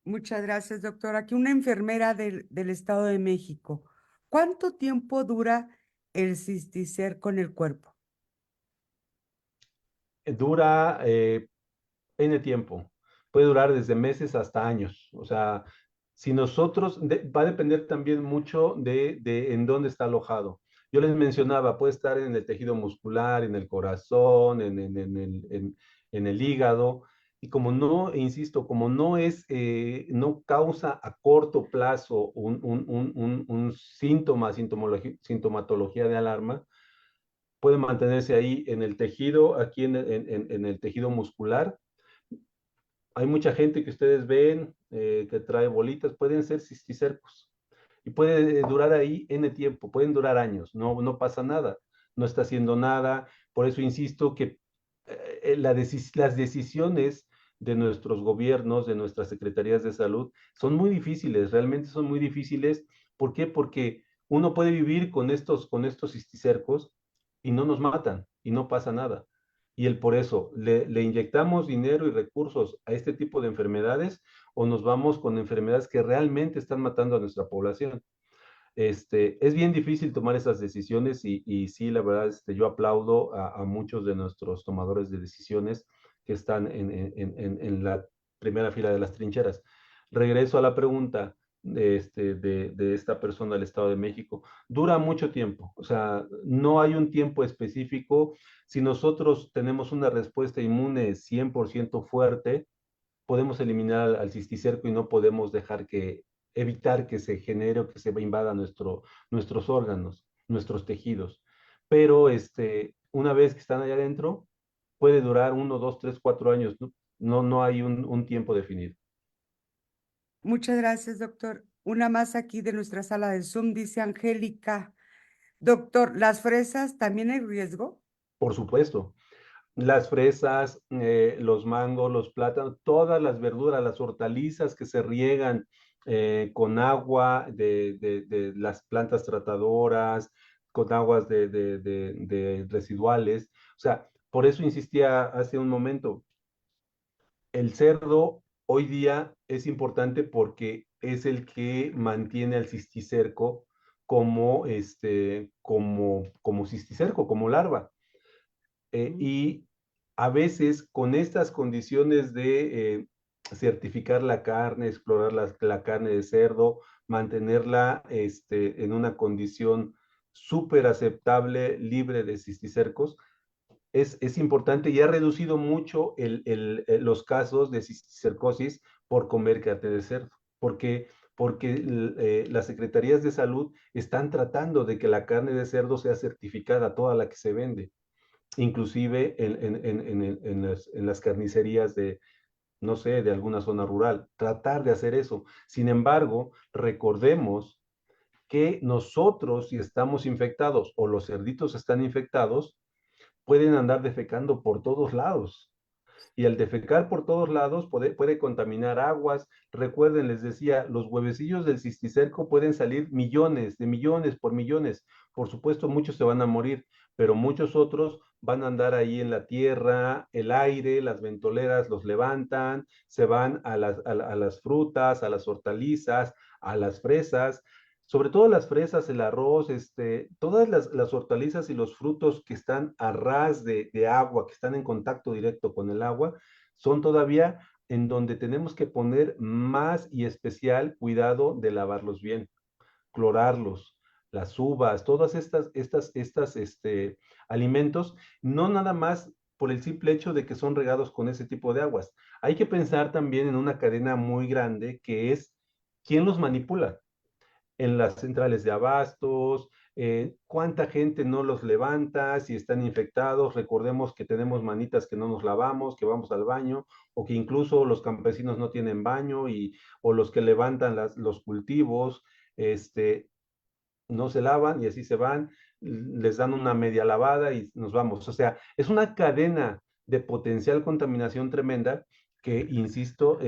Muchas gracias, doctor. Aquí una enfermera del Estado de México. ¿Cuánto tiempo dura el cisticerco en el cuerpo? Dura N tiempo. Puede durar desde meses hasta años. O sea, si nosotros, va a depender también mucho de en dónde está alojado. Yo les mencionaba, puede estar en el tejido muscular, en el corazón, en el hígado. Y como no, insisto, como no es, no causa a corto plazo un síntoma, sintomatología de alarma, puede mantenerse ahí en el tejido, aquí en el tejido muscular. Hay mucha gente que ustedes ven que trae bolitas, pueden ser cisticercos y puede durar ahí N tiempo, pueden durar años, no pasa nada, no está haciendo nada. Por eso insisto que las decisiones de nuestros gobiernos, de nuestras secretarías de salud, son muy difíciles, realmente son muy difíciles. ¿Por qué? Porque uno puede vivir con estos cisticercos y no nos matan y no pasa nada. Y el por eso, le inyectamos dinero y recursos a este tipo de enfermedades o nos vamos con enfermedades que realmente están matando a nuestra población. Es bien difícil tomar esas decisiones y sí, la verdad, yo aplaudo a muchos de nuestros tomadores de decisiones que están en la primera fila de las trincheras. Regreso a la pregunta de esta persona del Estado de México. Dura mucho tiempo, o sea, no hay un tiempo específico. Si nosotros tenemos una respuesta inmune 100% fuerte, podemos eliminar al cisticerco y no podemos evitar que se genere o que se invada nuestros órganos, nuestros tejidos. Pero una vez que están allá adentro, puede durar 1, 2, 3, 4 años, ¿no? No hay un tiempo definido. Muchas gracias, doctor. Una más aquí de nuestra sala de Zoom, dice Angélica. Doctor, ¿las fresas también hay riesgo? Por supuesto, las fresas, los mangos, los plátanos, todas las verduras, las hortalizas que se riegan con agua de las plantas tratadoras, con aguas de residuales. O sea, por eso insistía hace un momento, el cerdo hoy día es importante porque es el que mantiene al cisticerco como cisticerco, como larva. Mm. Y a veces con estas condiciones de certificar la carne, explorar la carne de cerdo, mantenerla en una condición súper aceptable, libre de cisticercos, es importante y ha reducido mucho los casos de cisticercosis por comer carne de cerdo. Porque las secretarías de salud están tratando de que la carne de cerdo sea certificada, toda la que se vende, inclusive en las carnicerías no sé, de alguna zona rural, tratar de hacer eso. Sin embargo, recordemos que nosotros, si estamos infectados o los cerditos están infectados, pueden andar defecando por todos lados. Y al defecar por todos lados puede contaminar aguas. Recuerden, les decía, los huevecillos del cisticerco pueden salir millones, de millones por millones. Por supuesto, muchos se van a morir, pero muchos otros van a andar ahí en la tierra, el aire, las ventoleras los levantan, se van a las frutas, a las hortalizas, a las fresas, sobre todo las fresas, el arroz, todas las hortalizas y los frutos que están a ras de agua, que están en contacto directo con el agua, son todavía en donde tenemos que poner más y especial cuidado de lavarlos bien, clorarlos, las uvas, todas estas alimentos, no nada más por el simple hecho de que son regados con ese tipo de aguas. Hay que pensar también en una cadena muy grande que es quién los manipula en las centrales de abastos, cuánta gente no los levanta, si están infectados. Recordemos que tenemos manitas que no nos lavamos, que vamos al baño, o que incluso los campesinos no tienen baño, o los que levantan los cultivos, no se lavan y así se van, les dan una media lavada y nos vamos. O sea, es una cadena de potencial contaminación tremenda que, insisto,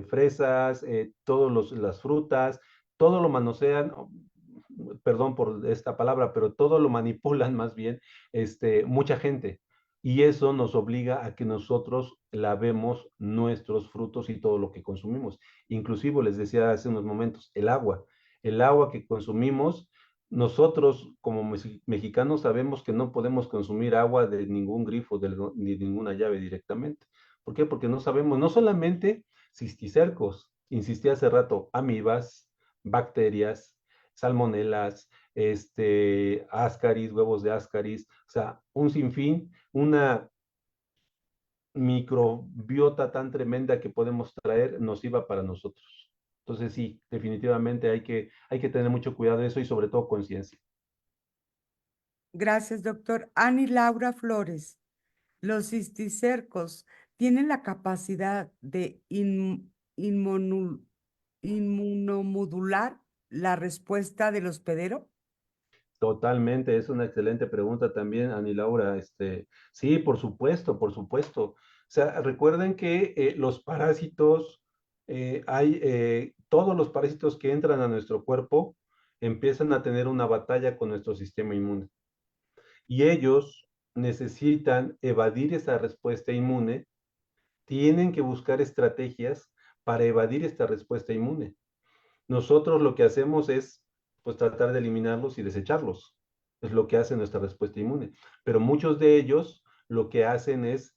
fresas, todas las frutas, todo lo manosean, perdón por esta palabra, pero todo lo manipulan más bien, mucha gente. y eso nos obliga a que nosotros lavemos nuestros frutos y todo lo que consumimos. Inclusive, les decía hace unos momentos, el agua que consumimos, nosotros como mexicanos sabemos que no podemos consumir agua de ningún grifo, ni de ninguna llave directamente. ¿Por qué? Porque no sabemos, no solamente cisticercos, insistí hace rato, amibas, bacterias, salmonelas, ascaris, huevos de ascaris, o sea, un sinfín, una microbiota tan tremenda que podemos traer nociva para nosotros. Entonces sí, definitivamente hay que tener mucho cuidado de eso y sobre todo conciencia. Gracias, doctor. Ani Laura Flores. Los cisticercos tienen la capacidad de inmunomodular la respuesta del hospedero. Totalmente, es una excelente pregunta también, Ani Laura. Sí, por supuesto, por supuesto. O sea, recuerden que los parásitos, todos los parásitos que entran a nuestro cuerpo empiezan a tener una batalla con nuestro sistema inmune. Y ellos necesitan evadir esa respuesta inmune, tienen que buscar estrategias para evadir esta respuesta inmune. Nosotros lo que hacemos es, pues, tratar de eliminarlos y desecharlos. Es lo que hace nuestra respuesta inmune. Pero muchos de ellos lo que hacen es,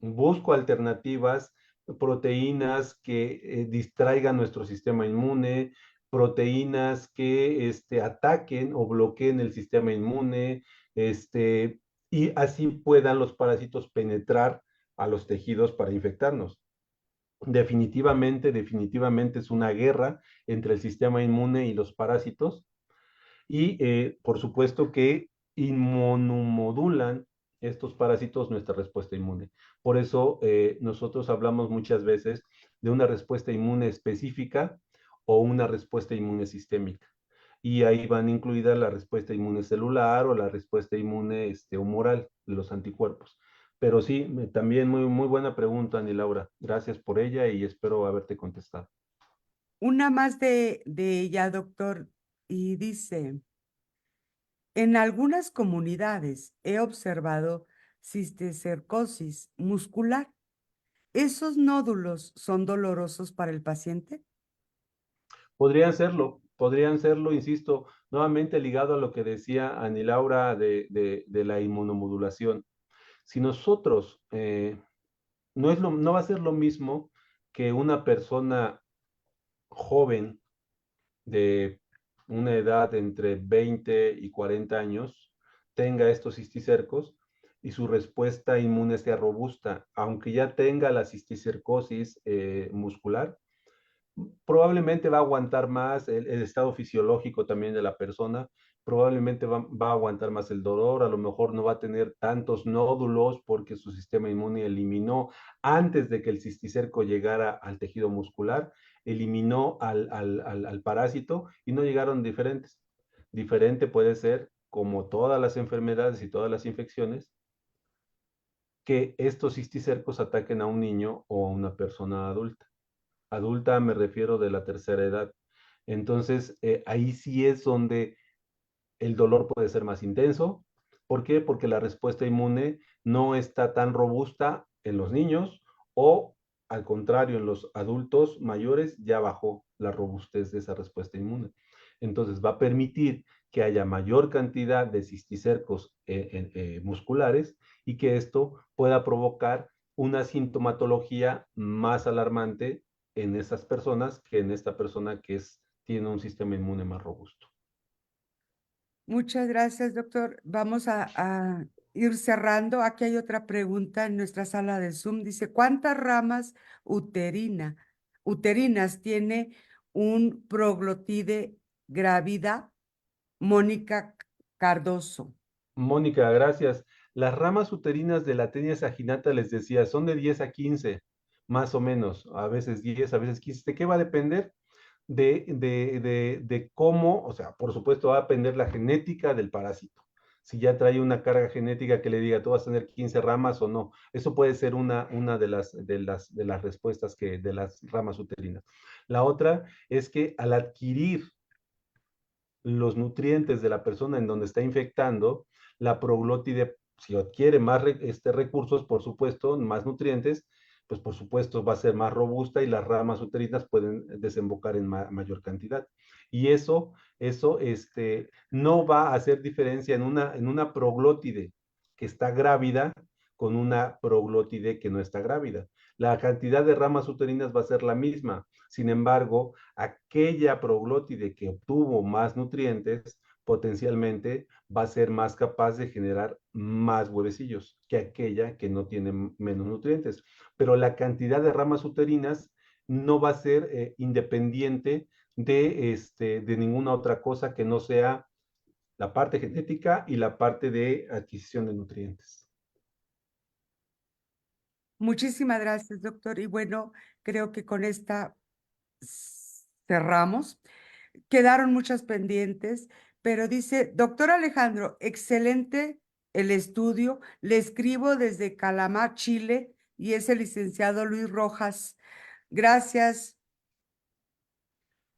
busco alternativas, proteínas que distraigan nuestro sistema inmune, proteínas que ataquen o bloqueen el sistema inmune, y así puedan los parásitos penetrar a los tejidos para infectarnos. Definitivamente, definitivamente es una guerra entre el sistema inmune y los parásitos y por supuesto que inmunomodulan estos parásitos nuestra respuesta inmune. Por eso nosotros hablamos muchas veces de una respuesta inmune específica o una respuesta inmune sistémica. Y ahí van incluidas la respuesta inmune celular o la respuesta inmune humoral de los anticuerpos. Pero sí, también muy, muy buena pregunta, Ani Laura. Gracias por ella y espero haberte contestado. Una más de ella, doctor, y dice, en algunas comunidades he observado cisticercosis muscular. ¿Esos nódulos son dolorosos para el paciente? Podrían serlo, insisto, nuevamente ligado a lo que decía Ani Laura de la inmunomodulación. Si nosotros, no va a ser lo mismo que una persona joven de una edad entre 20 y 40 años tenga estos cisticercos y su respuesta inmune sea robusta, aunque ya tenga la cisticercosis muscular, probablemente va a aguantar más el estado fisiológico también de la persona, probablemente va a aguantar más el dolor, a lo mejor no va a tener tantos nódulos porque su sistema inmune eliminó antes de que el cisticerco llegara al tejido muscular, eliminó al parásito y no llegaron diferentes. Diferente puede ser, como todas las enfermedades y todas las infecciones, que estos cisticercos ataquen a un niño o a una persona adulta. Adulta me refiero de la tercera edad. Entonces, ahí sí es donde el dolor puede ser más intenso. ¿Por qué? Porque la respuesta inmune no está tan robusta en los niños o al contrario, en los adultos mayores ya bajó la robustez de esa respuesta inmune. Entonces va a permitir que haya mayor cantidad de cisticercos musculares y que esto pueda provocar una sintomatología más alarmante en esas personas que en esta persona tiene un sistema inmune más robusto. Muchas gracias, doctor. Vamos a ir cerrando. Aquí hay otra pregunta en nuestra sala de Zoom. Dice, ¿cuántas ramas uterinas tiene un proglotide grávida? Mónica Cardoso. Mónica, gracias. Las ramas uterinas de la tenia saginata, les decía, son de 10 a 15, más o menos, a veces 10, a veces 15. ¿De qué va a depender? De cómo, o sea, por supuesto va a depender la genética del parásito. Si ya trae una carga genética que le diga, tú vas a tener 15 ramas o no. Eso puede ser una de las respuestas de las ramas uterinas. La otra es que al adquirir los nutrientes de la persona en donde está infectando, la proglótide si adquiere más recursos, por supuesto, más nutrientes, pues por supuesto va a ser más robusta y las ramas uterinas pueden desembocar en mayor cantidad. Y eso no va a hacer diferencia en una proglótide que está grávida con una proglótide que no está grávida. La cantidad de ramas uterinas va a ser la misma. Sin embargo, aquella proglótide que obtuvo más nutrientes potencialmente va a ser más capaz de generar más huevecillos que aquella que no tiene menos nutrientes. Pero la cantidad de ramas uterinas no va a ser independiente de ninguna otra cosa que no sea la parte genética y la parte de adquisición de nutrientes. Muchísimas gracias, doctor. Y bueno, creo que con esta cerramos. Quedaron muchas pendientes, pero dice, doctor Alejandro, excelente el estudio. Le escribo desde Calamar, Chile, y es el licenciado Luis Rojas. Gracias. Eh,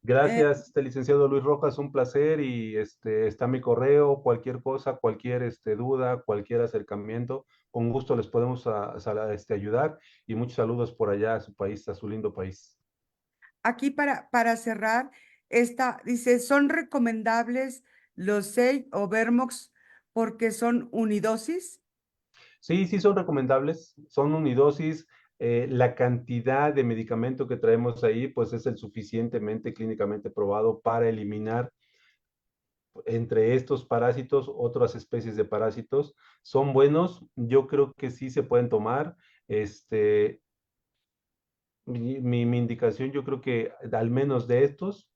Gracias, licenciado Luis Rojas, un placer y está mi correo, cualquier cosa, cualquier duda, cualquier acercamiento, con gusto les podemos ayudar y muchos saludos por allá a su país, a su lindo país. Aquí para cerrar, esta dice, ¿son recomendables los 6 o Vermox porque son unidosis? Sí, sí son recomendables, son unidosis. La cantidad de medicamento que traemos ahí, pues es el suficientemente clínicamente probado para eliminar entre estos parásitos otras especies de parásitos. Son buenos, yo creo que sí se pueden tomar. Este, mi indicación, yo creo que al menos de estos,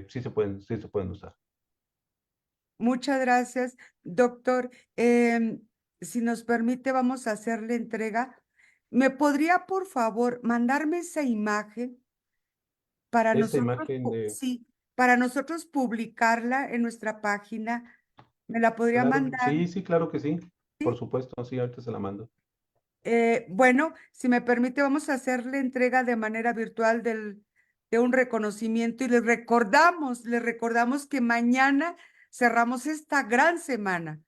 sí se pueden usar. Muchas gracias, doctor. Si nos permite, vamos a hacerle entrega. ¿Me podría, por favor, mandarme esa imagen para Esta nosotros, imagen de, sí, para nosotros publicarla en nuestra página? ¿Me la podría claro, mandar? sí, sí, claro que sí, por Sí. supuesto, sí, ahorita se la mando. Bueno, si me permite, vamos a hacerle entrega de manera virtual de un reconocimiento y les recordamos que mañana cerramos esta gran semana.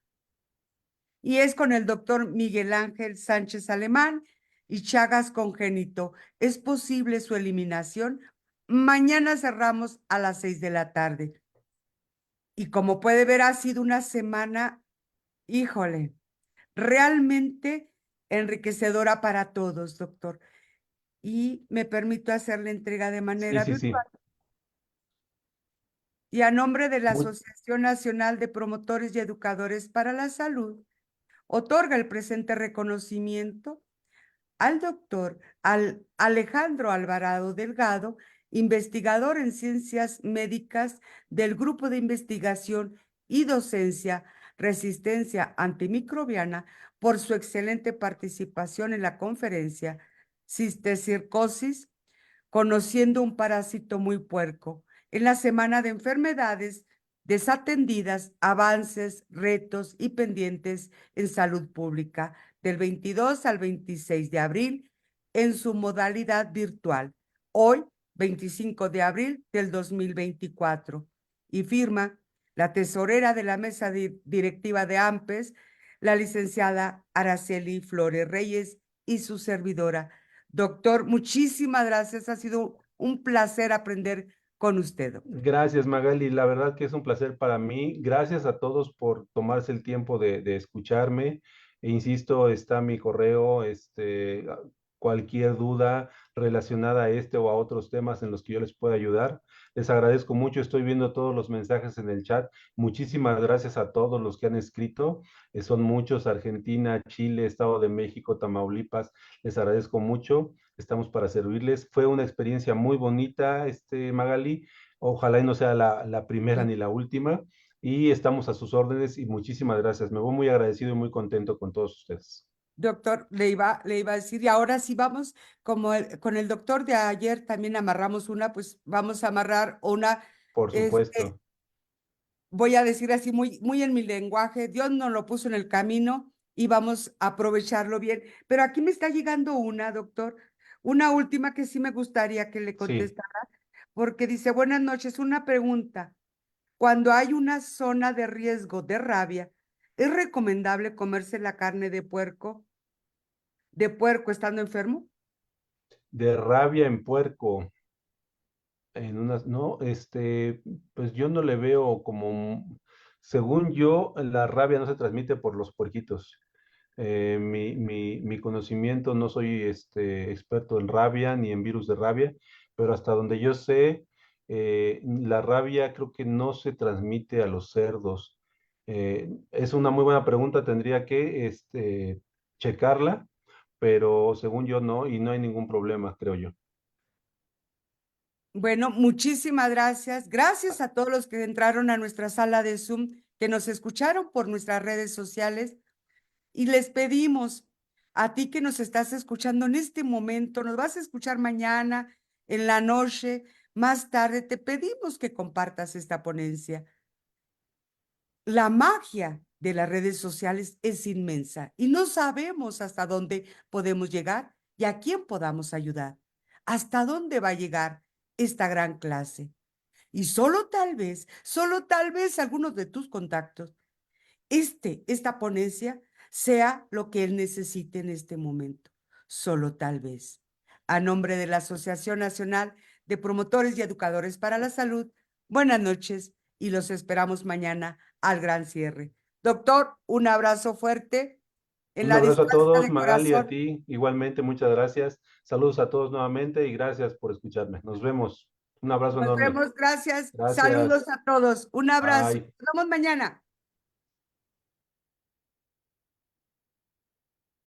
Y es con el doctor Miguel Ángel Sánchez Alemán y Chagas congénito. ¿Es posible su eliminación? Mañana cerramos a las 6 de la tarde. Y como puede ver, ha sido una semana, híjole, realmente enriquecedora para todos, doctor. Y me permito hacer la entrega de Sí, manera sí, virtual. sí. Y a nombre de la Muy, Asociación Nacional de Promotores y Educadores para la Salud, otorga el presente reconocimiento al doctor Alejandro Alvarado Delgado, investigador en ciencias médicas del Grupo de Investigación y Docencia Resistencia Antimicrobiana, por su excelente participación en la conferencia Cistecircosis, conociendo un parásito muy puerco, en la semana de enfermedades desatendidas, avances, retos y pendientes en salud pública, del 22 al 26 de abril, en su modalidad virtual. Hoy, 25 de abril del 2024. Y firma la tesorera de la mesa directiva de AMPES, la licenciada Araceli Flores Reyes, y su servidora. Doctor, muchísimas gracias. Ha sido un placer aprender con usted, doctor. Gracias, Magali. La verdad que es un placer para mí. Gracias a todos por tomarse el tiempo de escucharme. E insisto, está mi correo, cualquier duda relacionada a este o a otros temas en los que yo les pueda ayudar. Les agradezco mucho. Estoy viendo todos los mensajes en el chat. Muchísimas gracias a todos los que han escrito. Son muchos: Argentina, Chile, Estado de México, Tamaulipas. Les agradezco mucho. Estamos para servirles. Fue una experiencia muy bonita, Magali. Ojalá y no sea la primera Sí. ni la última. Y estamos a sus órdenes y muchísimas gracias. Me voy muy agradecido y muy contento con todos ustedes. Doctor, le iba a decir, y ahora sí vamos, como con el doctor de ayer también amarramos una, pues vamos a amarrar una, Por este, supuesto. voy a decir así muy en mi lenguaje, Dios nos lo puso en el camino y vamos a aprovecharlo bien. Pero aquí me está llegando una, doctor, una última que sí me gustaría que le Sí. contestara, porque dice, buenas noches, una pregunta. Cuando hay una zona de riesgo de rabia, ¿Es recomendable comerse la carne de puerco estando enfermo? De rabia en puerco. No, pues yo no le veo como, según yo, la rabia no se transmite por los puerquitos. Mi conocimiento, no soy experto en rabia ni en virus de rabia, pero hasta donde yo sé, la rabia creo que no se transmite a los cerdos. Es una muy buena pregunta, tendría que checarla, pero según yo no, y no hay ningún problema, creo yo. Bueno, muchísimas gracias. Gracias a todos los que entraron a nuestra sala de Zoom, que nos escucharon por nuestras redes sociales. Y les pedimos a ti que nos estás escuchando en este momento, nos vas a escuchar mañana, en la noche, más tarde, te pedimos que compartas esta ponencia. La magia de las redes sociales es inmensa y no sabemos hasta dónde podemos llegar y a quién podamos ayudar, hasta dónde va a llegar esta gran clase. Y solo tal vez algunos de tus contactos esta ponencia sea lo que él necesite en este momento, solo tal vez. A nombre de la Asociación Nacional de Promotores y Educadores para la Salud, buenas noches y los esperamos mañana al gran cierre. Doctor, un abrazo fuerte en Un la abrazo a distancia todos, de Magali, a corazón. ti igualmente, muchas gracias. Saludos a todos nuevamente y gracias por escucharme. Nos vemos. Un abrazo Nos enorme. vemos, gracias. Gracias. Saludos a todos. Un abrazo. Bye. Nos vemos mañana.